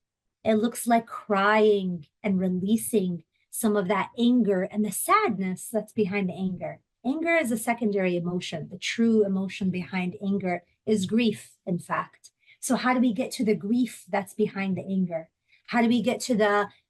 S2: It looks like crying and releasing some of that anger and the sadness that's behind the anger. Anger is a secondary emotion. The true emotion behind anger is grief, in fact. So how do we get to the grief that's behind the anger? How do we get to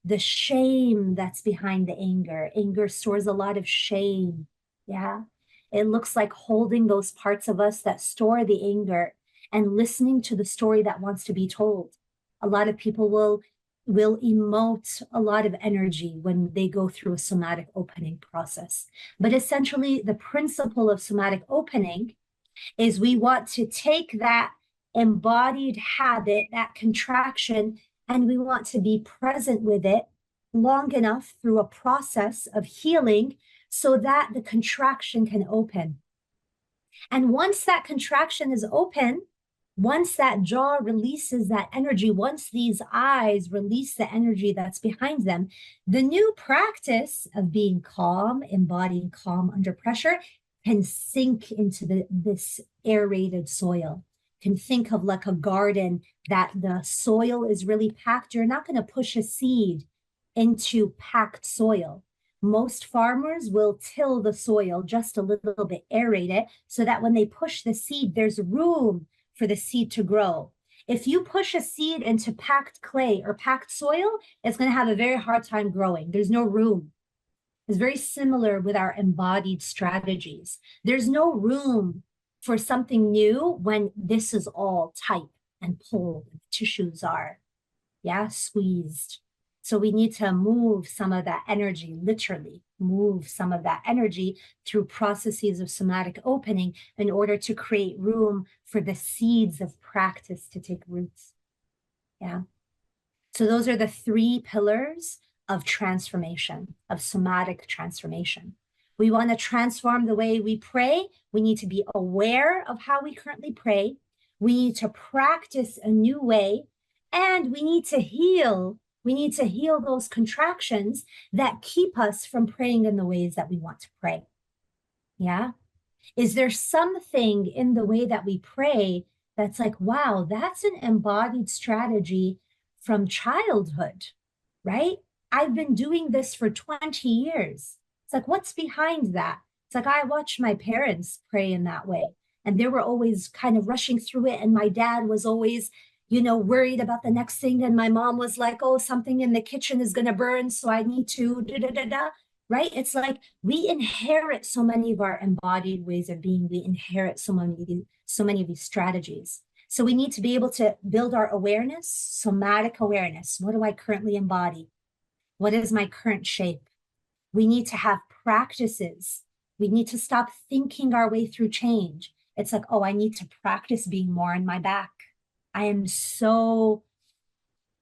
S2: the shame that's behind the anger? Anger stores a lot of shame. Yeah. It looks like holding those parts of us that store the anger and listening to the story that wants to be told. A lot of people will emote a lot of energy when they go through a somatic opening process. But essentially, the principle of somatic opening is we want to take that embodied habit, that contraction, and we want to be present with it long enough through a process of healing so that the contraction can open. And once that contraction is open, once that jaw releases that energy, once these eyes release the energy that's behind them, the new practice of being calm, embodying calm under pressure, can sink into this aerated soil. Can think of like a garden that the soil is really packed. You're not going to push a seed into packed soil. Most farmers will till the soil just a little bit, aerate it, so that when they push the seed, there's room for the seed to grow. If you push a seed into packed clay or packed soil, it's going to have a very hard time growing. There's no room. It's very similar with our embodied strategies. There's no room for something new when this is all tight and pulled, and the tissues are, squeezed. So we need to move some of that energy, literally move some of that energy through processes of somatic opening in order to create room for the seeds of practice to take roots. Yeah. So those are the 3 pillars of transformation, of somatic transformation. We want to transform the way we pray. We need to be aware of how we currently pray. We need to practice a new way, and we need to heal. We need to heal those contractions that keep us from praying in the ways that we want to pray. Yeah. Is there something in the way that we pray that's like, wow, that's an embodied strategy from childhood, right? I've been doing this for 20 years. It's like, what's behind that? It's like, I watched my parents pray in that way, and they were always kind of rushing through it. And my dad was always, worried about the next thing. And my mom was like, oh, something in the kitchen is going to burn, so I need to da-da-da-da. Right? It's like we inherit so many of our embodied ways of being. We inherit so many of these strategies. So we need to be able to build our awareness, somatic awareness. What do I currently embody? What is my current shape? We need to have practices. We need to stop thinking our way through change. It's like, oh, I need to practice being more on my back. I am so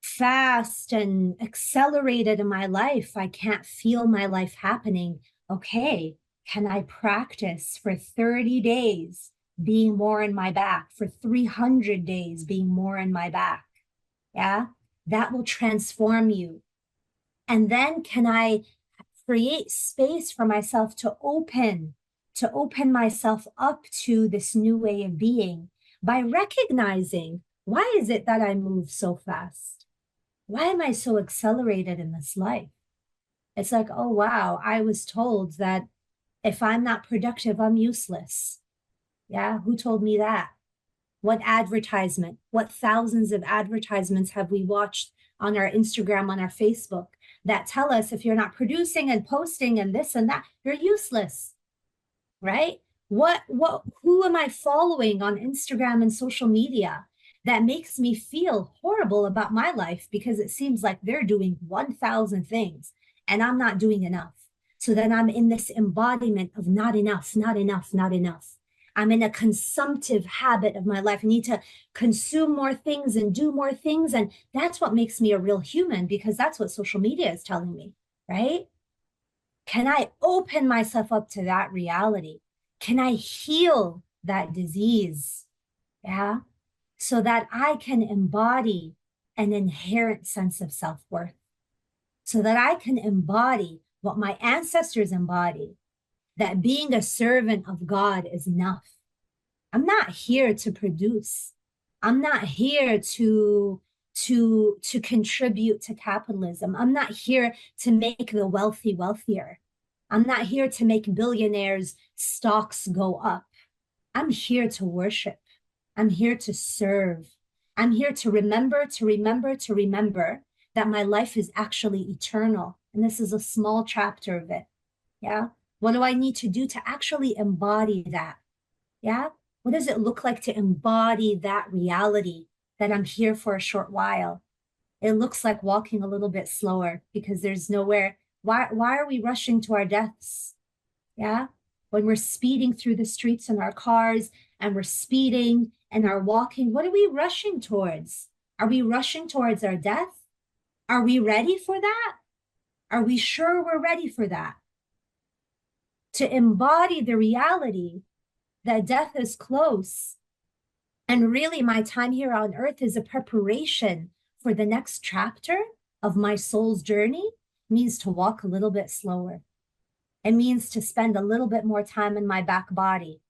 S2: fast and accelerated in my life. I can't feel my life happening. Okay, can I practice for 30 days being more in my back, for 300 days being more in my back? Yeah, that will transform you. And then can I create space for myself to open myself up to this new way of being by recognizing, why is it that I move so fast? Why am I so accelerated in this life? It's like, oh, wow, I was told that if I'm not productive, I'm useless. Yeah, who told me that? What advertisement? What thousands of advertisements have we watched on our Instagram, on our Facebook, that tell us if you're not producing and posting and this and that, you're useless, right? Who am I following on Instagram and social media that makes me feel horrible about my life because it seems like they're doing 1,000 things and I'm not doing enough? So then I'm in this embodiment of not enough, not enough, not enough. I'm in a consumptive habit of my life. I need to consume more things and do more things. And that's what makes me a real human, because that's what social media is telling me, right? Can I open myself up to that reality? Can I heal that disease? Yeah. So that I can embody an inherent sense of self-worth. So that I can embody what my ancestors embodied, that being a servant of God is enough. I'm not here to produce. I'm not here to contribute to capitalism. I'm not here to make the wealthy wealthier. I'm not here to make billionaires' stocks go up. I'm here to worship. I'm here to serve. I'm here to remember that my life is actually eternal. And this is a small chapter of it. Yeah. What do I need to do to actually embody that? Yeah. What does it look like to embody that reality that I'm here for a short while? It looks like walking a little bit slower because there's nowhere. Why are we rushing to our deaths? Yeah. When we're speeding through the streets in our cars and we're speeding and are walking, what are we rushing towards? Are we rushing towards our death? Are we ready for that? Are we sure we're ready for that? To embody the reality that death is close. And really, my time here on earth is a preparation for the next chapter of my soul's journey. It means to walk a little bit slower. It means to spend a little bit more time in my back body.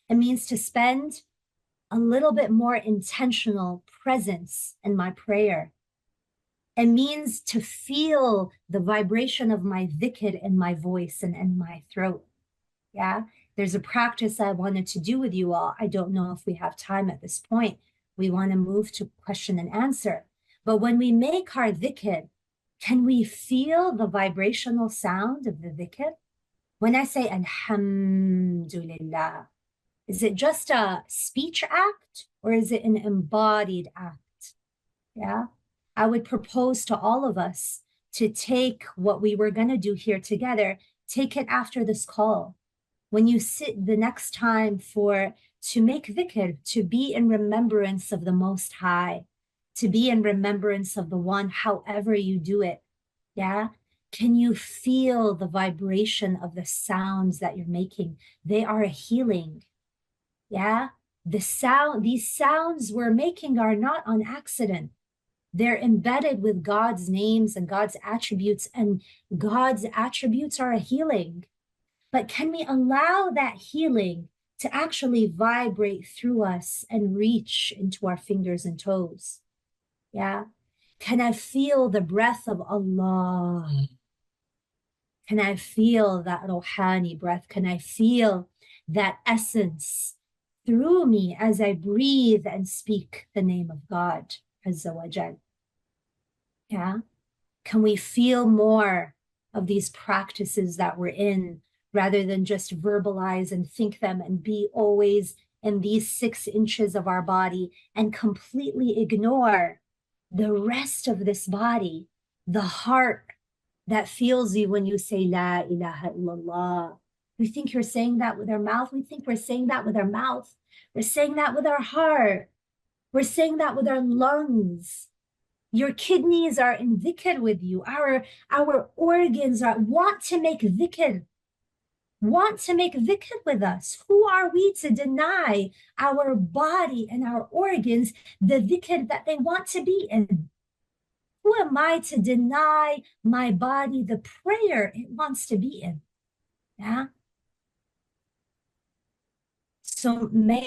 S2: It means to spend a little bit more intentional presence in my prayer. It means to feel the vibration of my dhikr in my voice and in my throat. Yeah, there's a practice I wanted to do with you all. I don't know if we have time at this point. We want to move to question and answer. But when we make our dhikr, can we feel the vibrational sound of the dhikr? When I say Alhamdulillah, is it just a speech act or is it an embodied act? Yeah, I would propose to all of us to take what we were going to do here together, take it after this call. When you sit the next time to make dhikr, to be in remembrance of the Most High, to be in remembrance of the One, however you do it. Yeah. Can you feel the vibration of the sounds that you're making? They are a healing. Yeah. These sounds we're making are not on accident. They're embedded with God's names and God's attributes, and God's attributes are a healing. But can we allow that healing to actually vibrate through us and reach into our fingers and toes? Yeah. Can I feel the breath of Allah? Can I feel that Rohani breath? Can I feel that essence through me as I breathe and speak the name of God, Azza wa Jal? Yeah. Can we feel more of these practices that we're in rather than just verbalize and think them and be always in these 6 inches of our body and completely ignore the rest of this body, the heart that feels you when you say La ilaha illallah. We think you're saying that with our mouth. We think we're saying that with our mouth. We're saying that with our heart. We're saying that with our lungs. Your kidneys are in dhikr with you. Our organs want to make dhikr with us. Who are we to deny our body and our organs the dhikr that they want to be in? Who am I to deny my body the prayer it wants to be in? Yeah. So may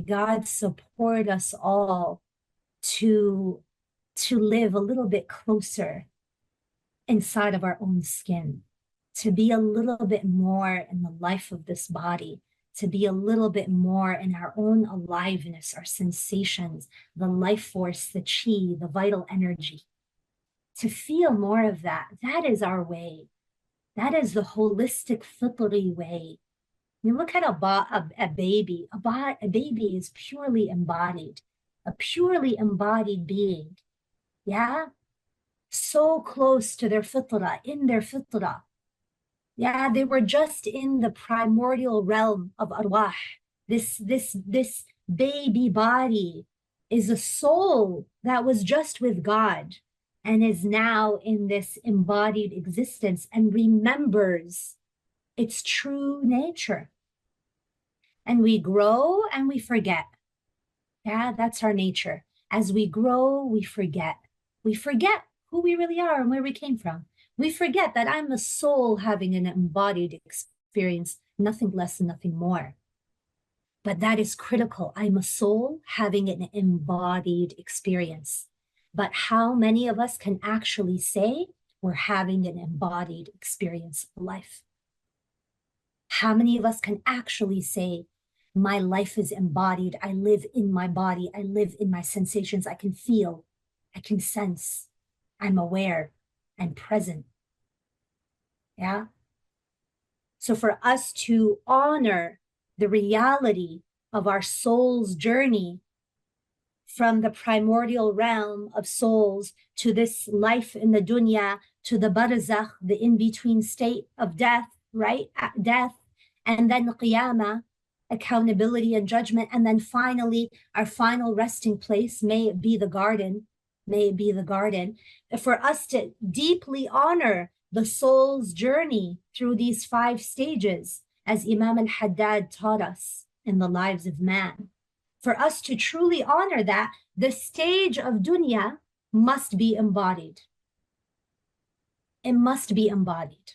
S2: God support us all to live a little bit closer inside of our own skin, to be a little bit more in the life of this body, to be a little bit more in our own aliveness, our sensations, the life force, the chi, the vital energy, to feel more of that. That is our way. That is the holistic, fitri way. You look at a baby. A baby is purely embodied, a purely embodied being. Yeah, so close to their fitra, in their fitra. Yeah, they were just in the primordial realm of arwah. This baby body is a soul that was just with God and is now in this embodied existence and remembers its true nature. And we grow and we forget. Yeah, that's our nature. As we grow, we forget. We forget who we really are and where we came from. We forget that I'm a soul having an embodied experience, nothing less and nothing more. But that is critical. I'm a soul having an embodied experience. But how many of us can actually say we're having an embodied experience of life? How many of us can actually say, my life is embodied. I live in my body. I live in my sensations. I can feel, I can sense, I'm aware, I'm present. Yeah. So for us to honor the reality of our soul's journey from the primordial realm of souls to this life in the dunya, to the barzakh, the in-between state of death, right? Death, and then qiyamah, accountability and judgment, and then finally our final resting place, may it be the garden, may it be the garden. For us to deeply honor the soul's journey through these 5 stages, as Imam al-Haddad taught us in the Lives of Man. For us to truly honor that, the stage of dunya must be embodied. It must be embodied.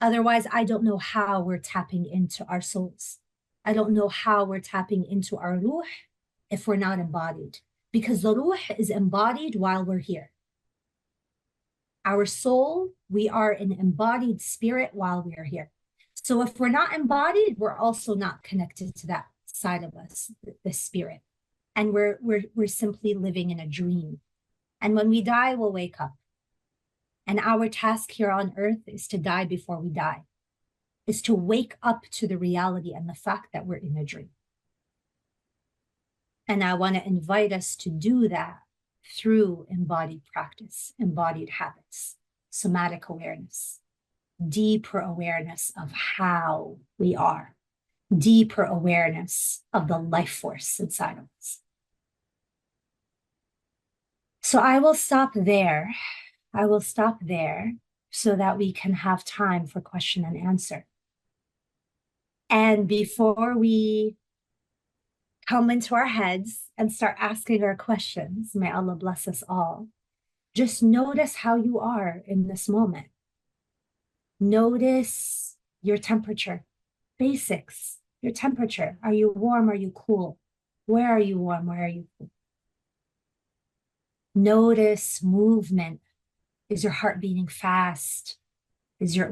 S2: Otherwise, I don't know how we're tapping into our souls. I don't know how we're tapping into our ruh if we're not embodied, because the ruh is embodied while we're here. Our soul, we are an embodied spirit while we are here. So if we're not embodied, we're also not connected to that side of us, the spirit. And we're simply living in a dream. And when we die, we'll wake up. And our task here on earth is to die before we die, is to wake up to the reality and the fact that we're in a dream. And I want to invite us to do that through embodied practice, embodied habits, somatic awareness, deeper awareness of how we are, deeper awareness of the life force inside of us. So I will stop there. I will stop there so that we can have time for question and answer. And before we come into our heads and start asking our questions, may Allah bless us all, just notice how you are in this moment. Notice your temperature, basics, your temperature. Are you warm? Are you cool? Where are you warm? Where are you cool? Notice movement. Is your heart beating fast?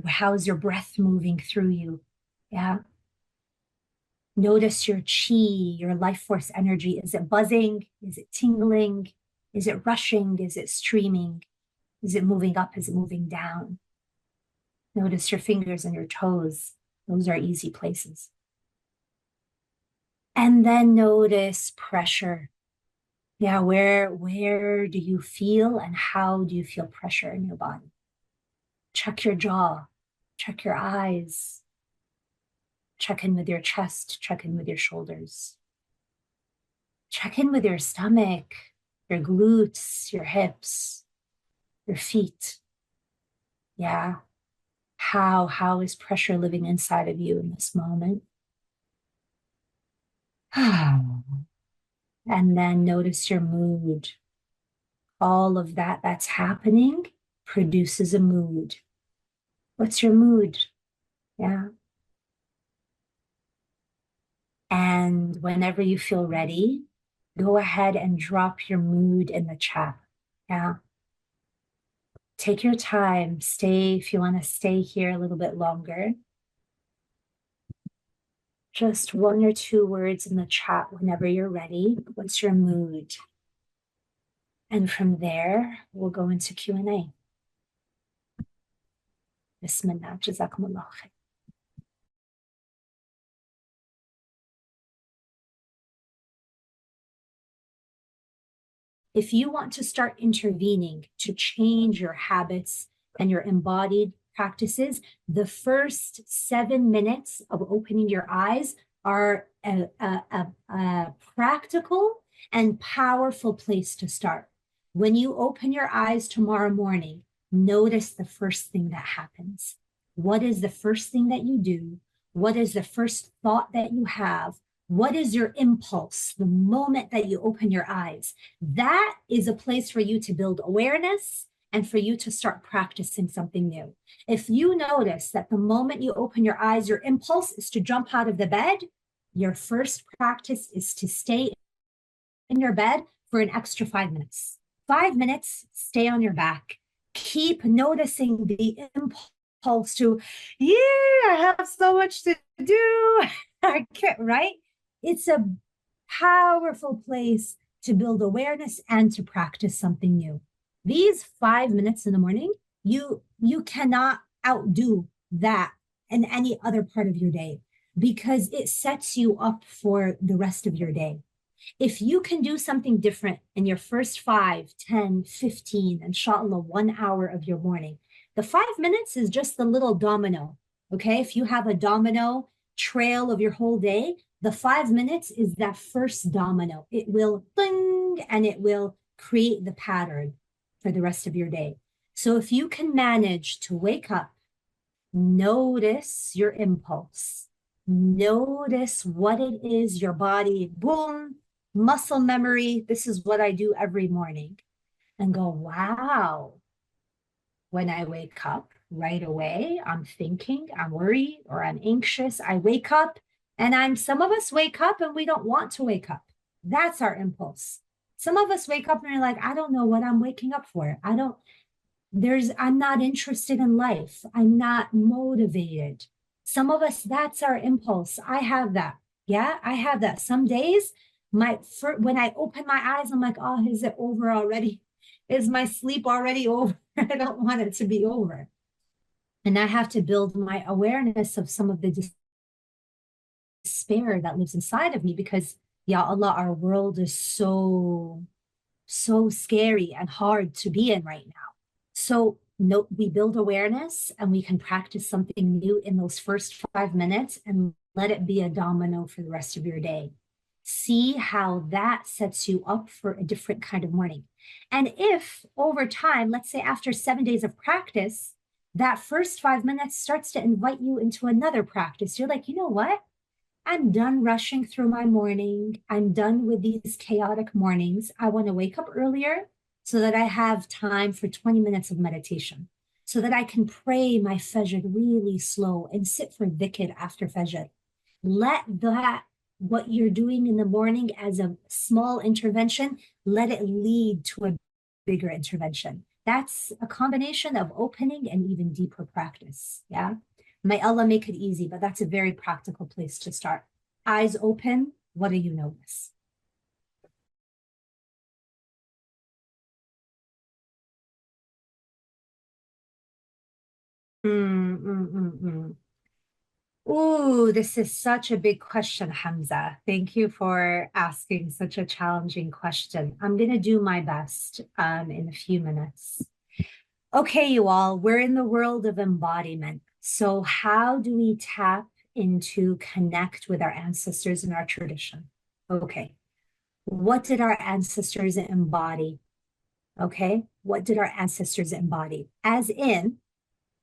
S2: How is your breath moving through you? Yeah. Notice your chi, your life force energy. Is it buzzing? Is it tingling? Is it rushing? Is it streaming? Is it moving up? Is it moving down? Notice your fingers and your toes. Those are easy places. And then notice pressure. Yeah, where do you feel and how do you feel pressure in your body? Check your jaw, check your eyes, check in with your chest, check in with your shoulders. Check in with your stomach, your glutes, your hips, your feet. Yeah. How is pressure living inside of you in this moment? And then notice your mood. All of that's happening produces a mood. What's your mood? Yeah. And whenever you feel ready, go ahead and drop your mood in the chat. Yeah. Take your time. Stay, if you want to stay here a little bit longer. Just 1 or 2 words in the chat whenever you're ready. What's your mood? And from there, we'll go into Q&A. Bismillah, jazakumullah khair. If you want to start intervening to change your habits and your embodied practices, the first 7 minutes of opening your eyes are a practical and powerful place to start. When you open your eyes tomorrow morning, notice the first thing that happens. What is the first thing that you do? What is the first thought that you have? What is your impulse the moment that you open your eyes? That is a place for you to build awareness and for you to start practicing something new. If you notice that the moment you open your eyes, your impulse is to jump out of the bed, your first practice is to stay in your bed for an extra 5 minutes. 5 minutes, stay on your back. Keep noticing the impulse to, yeah, I have so much to do. I can't, right? It's a powerful place to build awareness and to practice something new. These 5 minutes in the morning, you cannot outdo that in any other part of your day because it sets you up for the rest of your day. If you can do something different in your first 5, 10, 15, inshallah, 1 hour of your morning, the 5 minutes is just the little domino. Okay. If you have a domino trail of your whole day, the 5 minutes is that first domino. It will ding and it will create the pattern for the rest of your day. So if you can manage to wake up, notice your impulse, notice what it is, your body, boom, muscle memory. This is what I do every morning, and go, wow. When I wake up right away, I'm thinking, I'm worried, or I'm anxious. I wake up and some of us wake up and we don't want to wake up. That's our impulse. Some of us wake up and are like, I don't know what I'm waking up for. I'm not interested in life. I'm not motivated. Some of us, that's our impulse. I have that. Yeah, I have that. Some days, when I open my eyes, I'm like, oh, is it over already? Is my sleep already over? I don't want it to be over. And I have to build my awareness of some of the despair that lives inside of me because, ya Allah, our world is so scary and hard to be in right now. So we build awareness and we can practice something new in those first 5 minutes and let it be a domino for the rest of your day. See how that sets you up for a different kind of morning. And if over time, let's say after 7 days of practice, that first 5 minutes starts to invite you into another practice, you're like, you know what? I'm done rushing through my morning. I'm done with these chaotic mornings. I want to wake up earlier so that I have time for 20 minutes of meditation, so that I can pray my fajr really slow and sit for dhikr after fajr. Let that, what you're doing in the morning as a small intervention, let it lead to a bigger intervention. That's a combination of opening and even deeper practice. Yeah. May Allah make it easy, but that's a very practical place to start. Eyes open, what do you notice? Ooh, this is such a big question, Hamza. Thank you for asking such a challenging question. I'm going to do my best in a few minutes. Okay, you all, we're in the world of embodiment. So how do we tap into connect with our ancestors and our tradition? Okay, what did our ancestors embody? Okay, what did our ancestors embody? As in,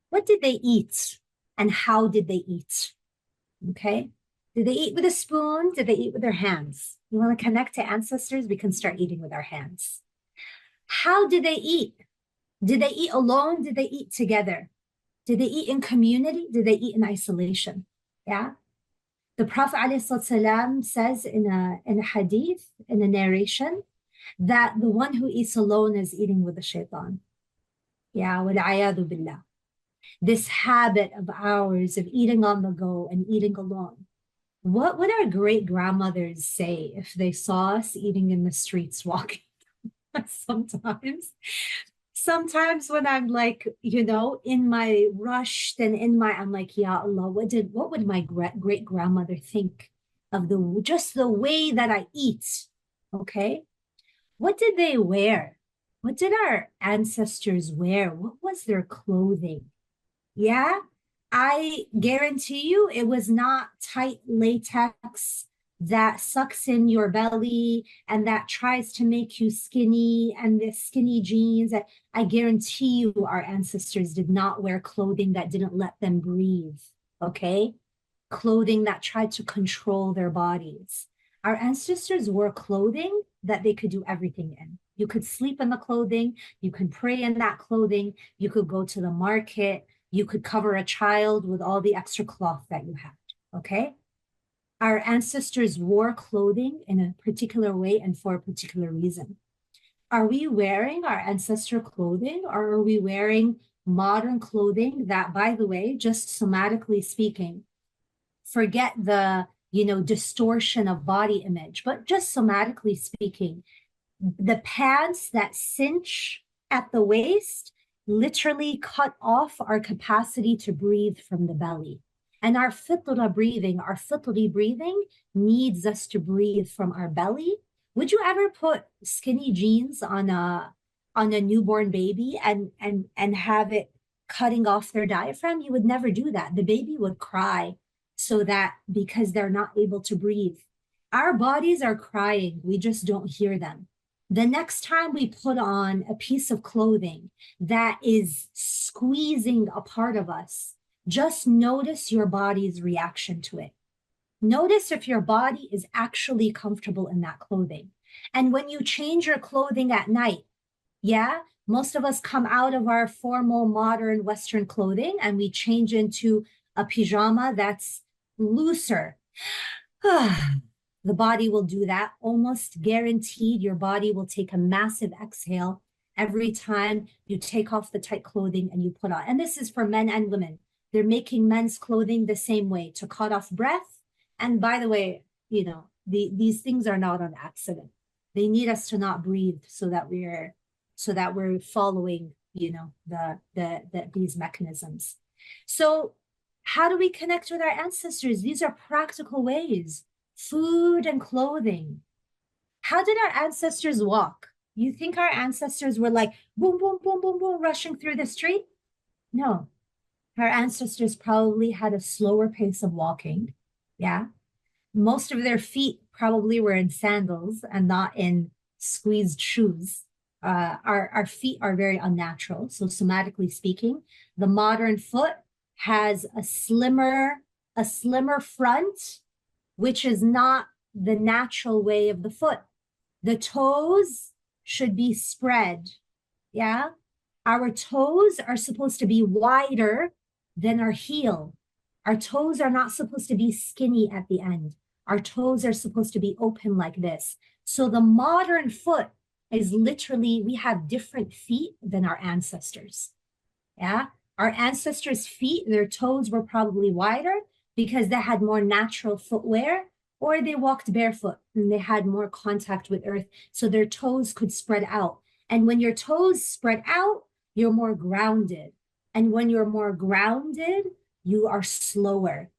S2: what did they eat and how did they eat? Okay, did they eat with a spoon? Did they eat with their hands? You want to connect to ancestors? We can start eating with our hands. How did they eat? Did they eat alone? Did they eat together? Did they eat in community? Did they eat in isolation? Yeah. The Prophet ﷺ says in a hadith, in a narration, that the one who eats alone is eating with the shaitan. Yeah, وَالْعَيَاذُ بِاللَّهِ. This habit of ours of eating on the go and eating alone. What would our great grandmothers say if they saw us eating in the streets walking? Sometimes when I'm like, in my rushed and I'm like, Ya Allah, what would my great grandmother think of just the way that I eat? Okay. What did they wear? What did our ancestors wear? What was their clothing? Yeah, I guarantee you it was not tight latex that sucks in your belly and that tries to make you skinny and the skinny jeans. I guarantee you our ancestors did not wear clothing that didn't let them breathe, okay? Clothing that tried to control their bodies. Our ancestors wore clothing that they could do everything in. You could sleep in the clothing. You can pray in that clothing. You could go to the market. You could cover a child with all the extra cloth that you had, okay? Our ancestors wore clothing in a particular way and for a particular reason. Are we wearing our ancestral clothing, or are we wearing modern clothing that, by the way, just somatically speaking, forget the, distortion of body image, but just somatically speaking, the pants that cinch at the waist literally cut off our capacity to breathe from the belly. And our fitri breathing needs us to breathe from our belly. Would you ever put skinny jeans on a newborn baby and have it cutting off their diaphragm? You would never do that. The baby would cry because they're not able to breathe. Our bodies are crying. We just don't hear them. The next time we put on a piece of clothing that is squeezing a part of us, just notice your body's reaction to it. Notice if your body is actually comfortable in that clothing. And when you change your clothing at night, most of us come out of our formal, modern, Western clothing and we change into a pajama that's looser. The body will do that. Almost guaranteed, your body will take a massive exhale every time you take off the tight clothing and you put on. And this is for men and women. They're making men's clothing the same way to cut off breath. And by the way, these things are not an accident. They need us to not breathe so that we're following, these mechanisms. So how do we connect with our ancestors? These are practical ways. Food and clothing. How did our ancestors walk? You think our ancestors were like boom, boom, boom, boom, boom, rushing through the street? No. Our ancestors probably had a slower pace of walking. Yeah. Most of their feet probably were in sandals and not in squeezed shoes. Our feet are very unnatural. So somatically speaking, the modern foot has a slimmer front, which is not the natural way of the foot. The toes should be spread. Yeah. Our toes are supposed to be wider than our heel. Our toes are not supposed to be skinny at the end. Our toes are supposed to be open like this. So the modern foot is literally, we have different feet than our ancestors. Yeah. Our ancestors' feet, their toes were probably wider because they had more natural footwear, or they walked barefoot and they had more contact with earth, so their toes could spread out. And when your toes spread out, you're more grounded. And when you're more grounded, you are slower.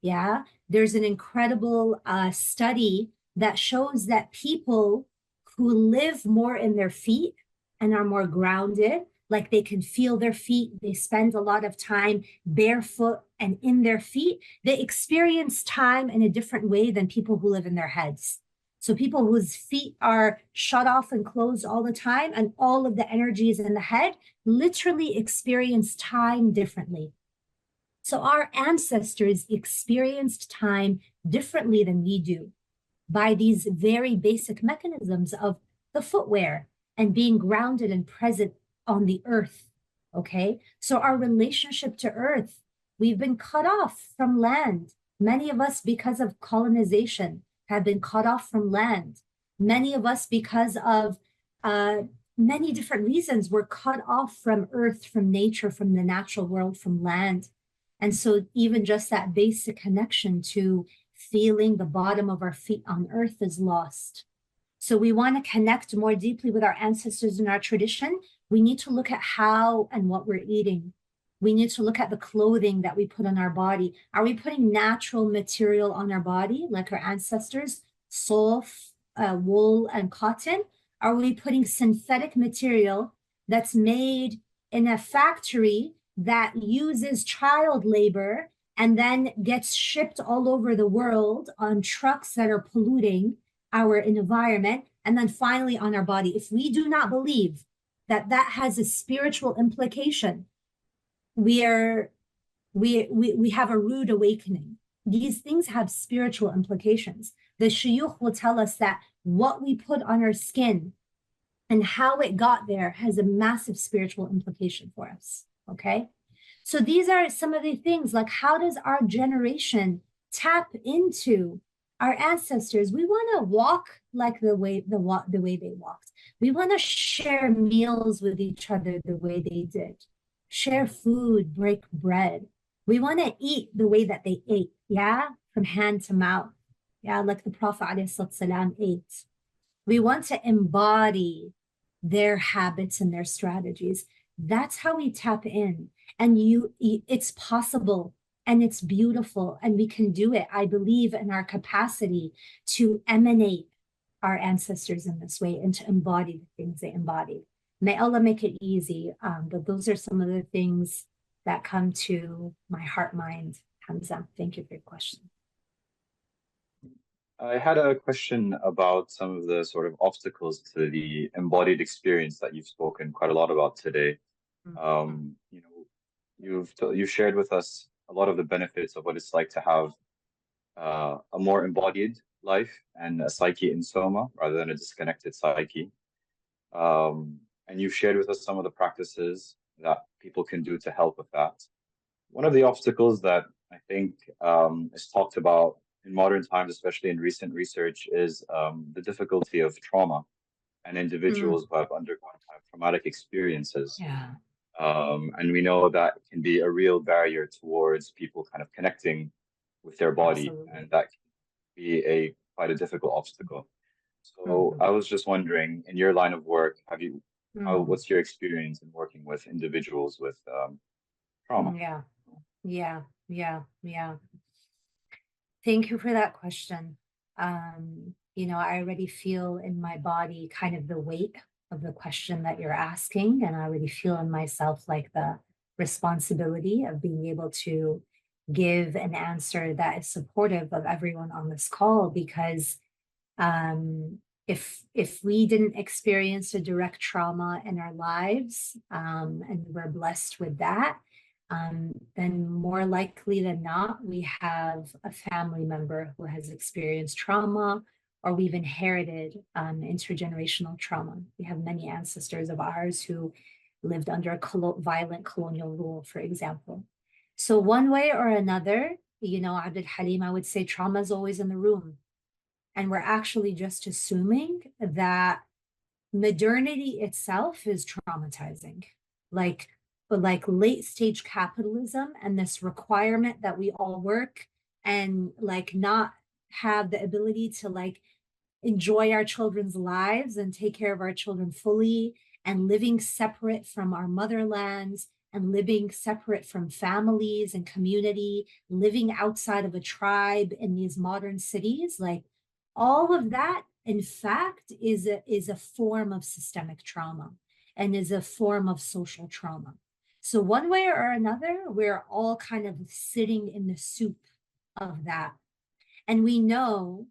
S2: Yeah. There's an incredible study that shows that people who live more in their feet and are more grounded, like they can feel their feet, they spend a lot of time barefoot and in their feet, they experience time in a different way than people who live in their heads. So people whose feet are shut off and closed all the time and all of the energies in the head literally experience time differently. So our ancestors experienced time differently than we do by these very basic mechanisms of the footwear and being grounded and present on the earth, okay? So our relationship to earth, we've been cut off from land. Many of us, because of colonization, have been cut off from land. Many of us, because of many different reasons, were cut off from earth, from nature, from the natural world, from land. And so even just that basic connection to feeling the bottom of our feet on earth is lost. So we want to connect more deeply with our ancestors and our tradition. We need to look at how and what we're eating. We need to look at the clothing that we put on our body. Are we putting natural material on our body, like our ancestors, soft, wool, and cotton? Are we putting synthetic material that's made in a factory that uses child labor and then gets shipped all over the world on trucks that are polluting our environment, and then finally on our body? If we do not believe that that has a spiritual implication, we have a rude awakening. These things have spiritual implications. The shuyukh will tell us that what we put on our skin And how it got there has a massive spiritual implication for us. Okay. So these are some of the things, like, how does our generation tap into our ancestors? We want to walk like the way they walked. We want to share meals with each other the way they did. Share food, break bread. We want to eat the way that they ate, yeah, from hand to mouth. Yeah, like the Prophet ﷺ ate. We want to embody their habits and their strategies. That's how we tap in. And it's possible and it's beautiful and we can do it. I believe in our capacity to emanate our ancestors in this way and to embody the things they embodied. May Allah make it easy. But those are some of the things that come to my heart, mind, Hamza. Thank you for your question.
S3: I had a question about some of the sort of obstacles to the embodied experience that you've spoken quite a lot about today. You know, you've shared with us a lot of the benefits of what it's like to have a more embodied life and a psyche in soma rather than a disconnected psyche. And you've shared with us some of the practices that people can do to help with that. One of the obstacles that I think is talked about in modern times, especially in recent research, is the difficulty of trauma and individuals who have undergone kind of traumatic experiences.
S2: Yeah.
S3: And we know that can be a real barrier towards people kind of connecting with their body,
S2: Absolutely.
S3: and that can be quite a difficult obstacle. So I was just wondering, in your line of work, what's your experience in working with individuals with trauma?
S2: Yeah. Thank you for that question. You know, I already feel in my body kind of the weight of the question that you're asking, and I already feel in myself like the responsibility of being able to give an answer that is supportive of everyone on this call, because if we didn't experience a direct trauma in our lives, and we're blessed with that, then more likely than not, we have a family member who has experienced trauma, or we've inherited intergenerational trauma. We have many ancestors of ours who lived under violent colonial rule, for example. So one way or another, you know, Abdul Halim, I would say trauma is always in the room. And we're actually just assuming that modernity itself is traumatizing. Like late stage capitalism and this requirement that we all work and like not have the ability to like enjoy our children's lives and take care of our children fully, and living separate from our motherlands and living separate from families and community, living outside of a tribe in these modern cities, like all of that, in fact, is a form of systemic trauma and is a form of social trauma. So one way or another, we're all kind of sitting in the soup of that. And we know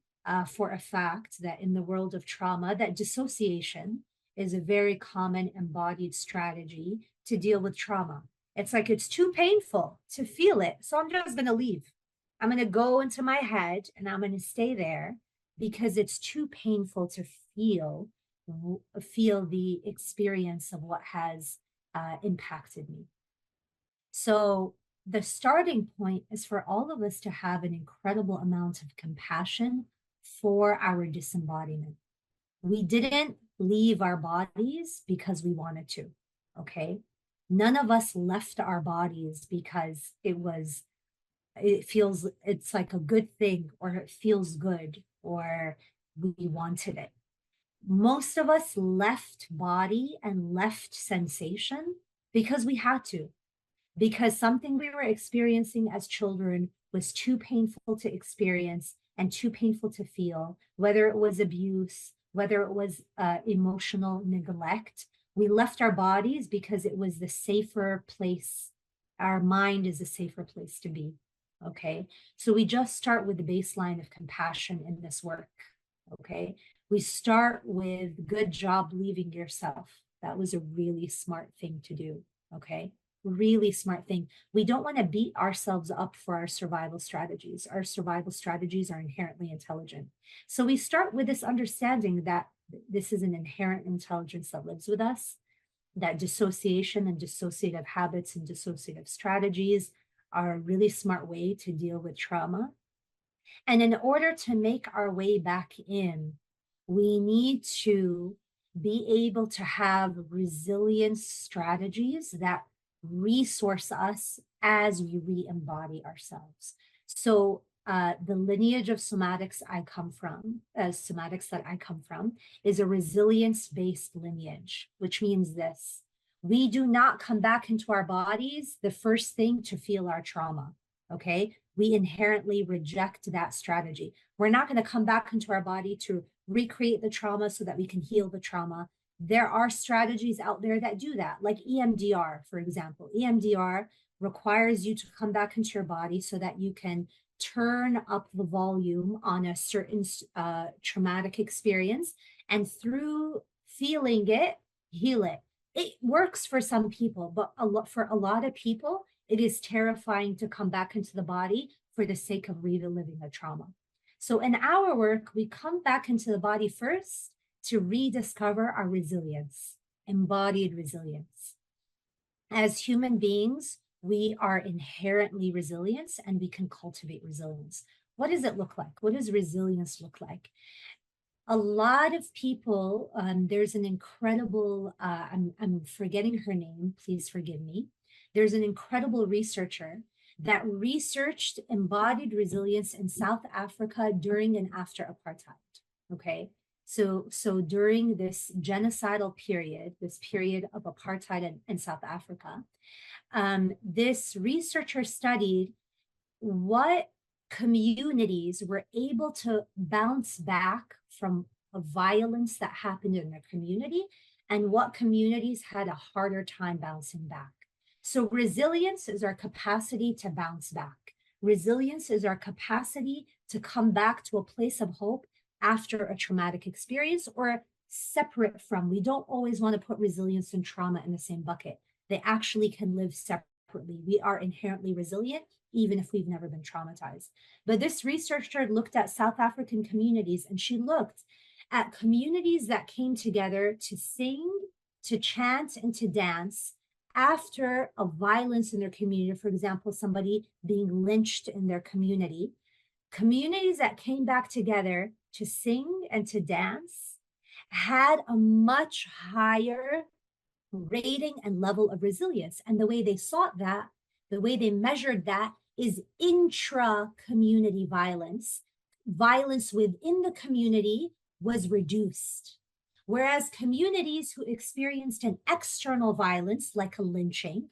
S2: for a fact that in the world of trauma, that dissociation is a very common embodied strategy to deal with trauma. It's like, it's too painful to feel it, so I'm just going to leave. I'm going to go into my head and I'm going to stay there because it's too painful to feel the experience of what has impacted me. So the starting point is for all of us to have an incredible amount of compassion for our disembodiment. We didn't leave our bodies because we wanted to, okay? None of us left our bodies because it's like a good thing, or it feels good, or we wanted it. Most of us left body and left sensation because we had to, because something we were experiencing as children was too painful to experience and too painful to feel, whether it was abuse, whether it was emotional neglect. We left our bodies because it was the safer place. Our mind is a safer place to be. Okay, so we just start with the baseline of compassion in this work. Okay, we start with good job leaving yourself. That was a really smart thing to do. Okay, really smart thing. We don't want to beat ourselves up for our survival strategies. Our survival strategies are inherently intelligent. So we start with this understanding that This is an inherent intelligence that lives with us, that dissociation and dissociative habits and dissociative strategies are a really smart way to deal with trauma. And in order to make our way back in, we need to be able to have resilience strategies that resource us as we re-embody ourselves. So the lineage of somatics I come from, somatics that I come from, is a resilience-based lineage, which means this: we do not come back into our bodies the first thing to feel our trauma, okay? We inherently reject that strategy. We're not going to come back into our body to recreate the trauma so that we can heal the trauma. There are strategies out there that do that, like EMDR, for example. EMDR requires you to come back into your body so that you can turn up the volume on a certain traumatic experience, and through feeling it, heal it. It works for some people, but for a lot of people, it is terrifying to come back into the body for the sake of reliving the trauma. So in our work, we come back into the body first to rediscover our resilience, embodied resilience. As human beings, we are inherently resilient, and we can cultivate resilience. What does it look like? What does resilience look like? A lot of people, there's an incredible, I'm forgetting her name, please forgive me. There's an incredible researcher that researched embodied resilience in South Africa during and after apartheid, okay? So during this genocidal period, this period of apartheid in South Africa, this researcher studied what communities were able to bounce back from a violence that happened in their community, and what communities had a harder time bouncing back. So resilience is our capacity to bounce back. Resilience is our capacity to come back to a place of hope after a traumatic experience, or separate from. We don't always want to put resilience and trauma in the same bucket. They actually can live separately. We are inherently resilient, even if we've never been traumatized. But this researcher looked at South African communities, and she looked at communities that came together to sing, to chant, and to dance after a violence in their community. For example, somebody being lynched in their community. Communities that came back together to sing and to dance had a much higher rating and level of resilience. And the way they sought that, the way they measured that, is intra-community violence. Violence within the community was reduced. Whereas communities who experienced an external violence, like a lynching,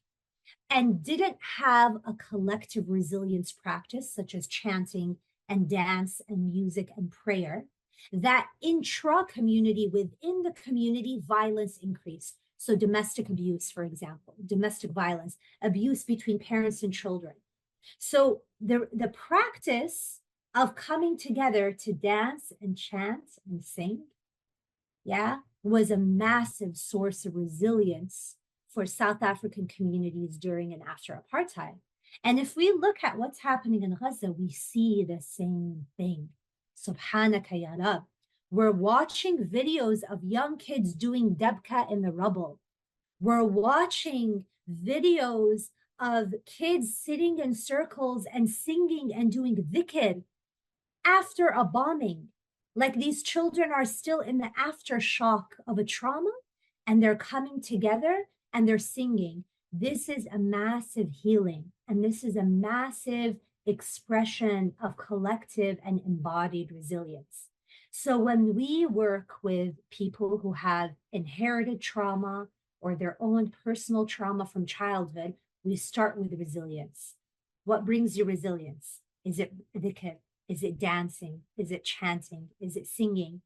S2: and didn't have a collective resilience practice, such as chanting and dance and music and prayer, that intra-community, within the community, violence increased. So domestic abuse, for example, domestic violence, abuse between parents and children. So the practice of coming together to dance and chant and sing, was a massive source of resilience for South African communities during and after apartheid. And if we look at what's happening in Gaza, we see the same thing. Subhanaka ya Rab. We're watching videos of young kids doing debka in the rubble. We're watching videos of kids sitting in circles and singing and doing dhikr after a bombing. Like, these children are still in the aftershock of a trauma, and they're coming together and they're singing. This is a massive healing, and this is a massive expression of collective and embodied resilience. So when we work with people who have inherited trauma or their own personal trauma from childhood, we start with resilience. What brings you resilience? Is it dhikr? Is it dancing? Is it chanting? Is it singing?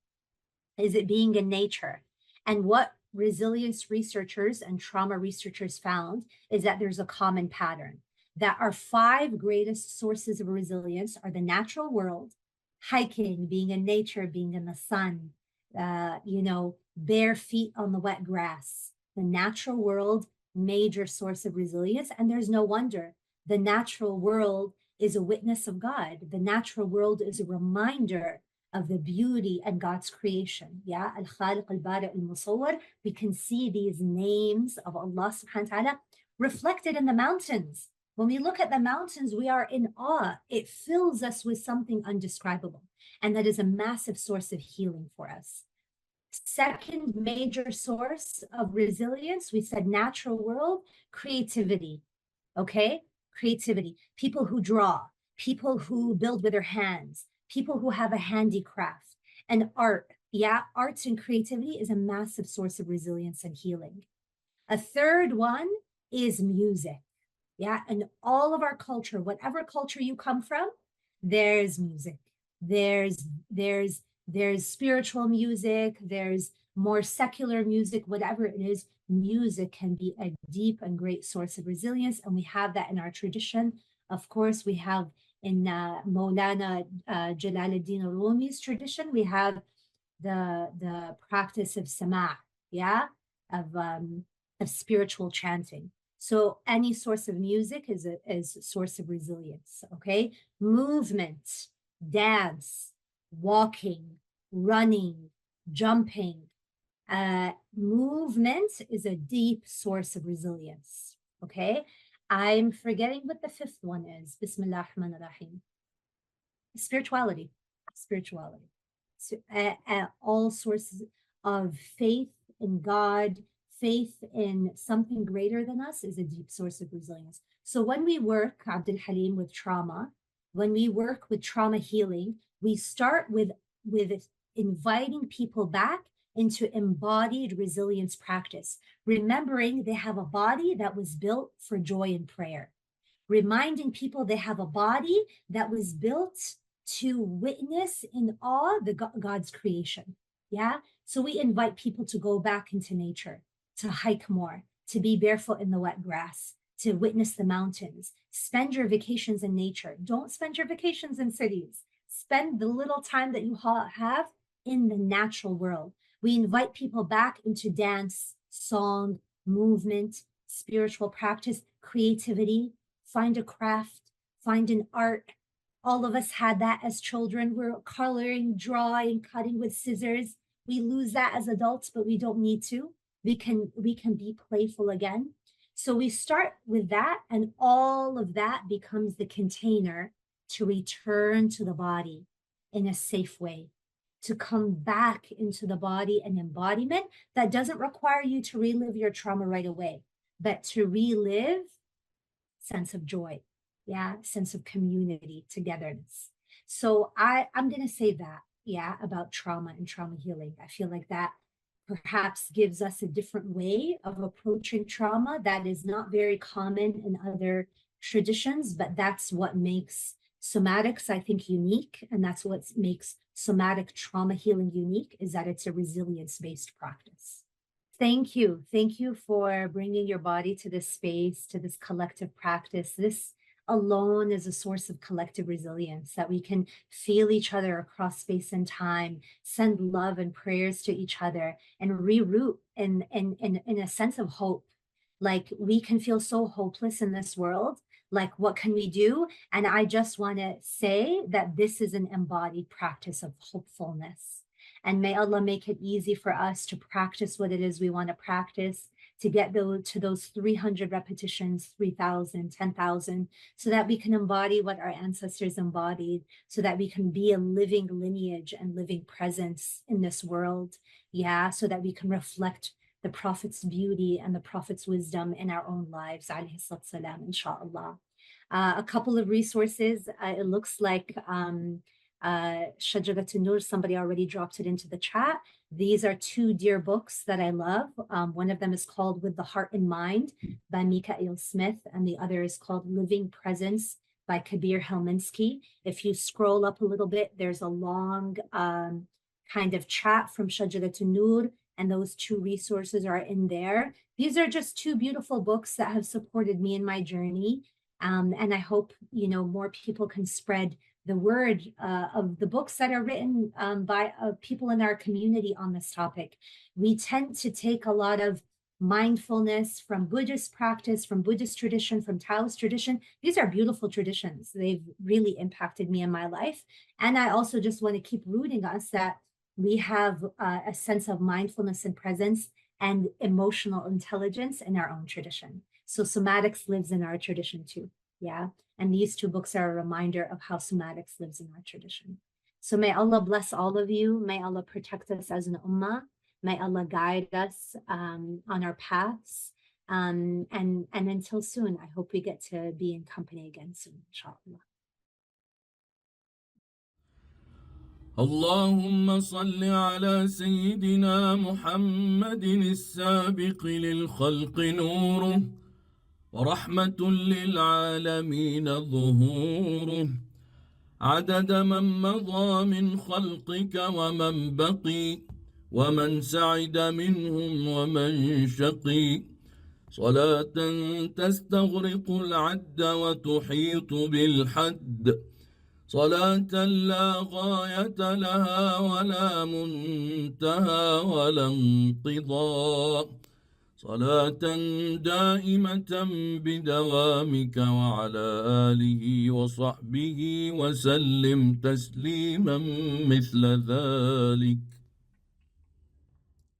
S2: Is it being in nature? And what resilience researchers and trauma researchers found is that there's a common pattern, that our 5 greatest sources of resilience are the natural world, hiking, being in nature, being in the sun, bare feet on the wet grass. The natural world, major source of resilience. And there's no wonder. The natural world is a witness of God. The natural world is a reminder of the beauty and God's creation. Yeah, Al-Khaliq, Al-Bari, Al-Musawwir. We can see these names of Allah subhanahu wa ta'ala reflected in the mountains. When we look at the mountains, we are in awe. It fills us with something undescribable. And that is a massive source of healing for us. Second major source of resilience, we said natural world, creativity. Okay? Creativity. People who draw, people who build with their hands, people who have a handicraft, and art. Yeah, arts and creativity is a massive source of resilience and healing. A third one is music. Yeah, and all of our culture, whatever culture you come from, there's music. There's spiritual music, there's more secular music, whatever it is, music can be a deep and great source of resilience. And we have that in our tradition. Of course, we have in Maulana Jalaluddin Rumi's tradition, we have the practice of sama', yeah, of spiritual chanting. So any source of music is a source of resilience, okay? Movement, dance, walking, running, jumping. Movement is a deep source of resilience, okay? I'm forgetting what the fifth one is. Bismillah ar-Rahman ar-Rahim. Spirituality. So, all sources of faith in God, faith in something greater than us is a deep source of resilience. So when we work, Abdul Halim, with trauma, when we work with trauma healing, we start with inviting people back into embodied resilience practice, remembering they have a body that was built for joy and prayer, reminding people they have a body that was built to witness in awe God's creation. Yeah. So we invite people to go back into nature, to hike more, to be barefoot in the wet grass, to witness the mountains. Spend your vacations in nature. Don't spend your vacations in cities. Spend the little time that you have in the natural world. We invite people back into dance, song, movement, spiritual practice, creativity. Find a craft, find an art. All of us had that as children. We're coloring, drawing, cutting with scissors. We lose that as adults, but we don't need to. We can be playful again. So we start with that, and all of that becomes the container to return to the body in a safe way, to come back into the body, an embodiment that doesn't require you to relive your trauma right away, but to relive sense of joy, yeah, sense of community, togetherness. So I'm going to say that, yeah, about trauma and trauma healing. I feel like that perhaps gives us a different way of approaching trauma that is not very common in other traditions, but that's what makes somatics, I think, unique. And that's what makes somatic trauma healing unique, is that it's a resilience-based practice. Thank you. Thank you for bringing your body to this space, to this collective practice. This alone is a source of collective resilience, that we can feel each other across space and time, send love and prayers to each other, and reroute in a sense of hope. Like, we can feel so hopeless in this world. Like, what can we do? And I just want to say that this is an embodied practice of hopefulness. And may Allah make it easy for us to practice what it is we want to practice, to get to those 300 repetitions, 3,000, 10,000, so that we can embody what our ancestors embodied, so that we can be a living lineage and living presence in this world. Yeah, so that we can reflect the Prophet's beauty and the Prophet's wisdom in our own lives, alayhi salam, inshallah. A couple of resources. It looks like Shajarat Nur, somebody already dropped it into the chat. These are two dear books that I love. One of them is called With the Heart in Mind by Mikael Smith, and the other is called Living Presence by Kabir Helminski. If you scroll up a little bit, there's a long kind of chat from Shajarat Nur, and those two resources are in there. These are just two beautiful books that have supported me in my journey. And I hope, more people can spread the word of the books that are written by people in our community on this topic. We tend to take a lot of mindfulness, from Buddhist practice, from Buddhist tradition, from Taoist tradition. These are beautiful traditions. They've really impacted me in my life. And I also just want to keep rooting us that we have a sense of mindfulness and presence and emotional intelligence in our own tradition. So somatics lives in our tradition too. Yeah. And these two books are a reminder of how somatics lives in our tradition. So may Allah bless all of you. May Allah protect us as an ummah. May Allah guide us on our paths. And until soon, I hope we get to be in company again soon, inshallah.
S1: اللهم صل على سيدنا محمد السابق للخلق نوره ورحمة للعالمين ظهوره عدد من مضى من خلقك ومن بقي ومن سعد منهم ومن شقي صلاة تستغرق العد وتحيط بالحد صلاة لا غاية لها ولا منتهى ولا انقضاء صلاة دائمة بدوامك وعلى آله وصحبه وسلم تسليما مثل ذلك.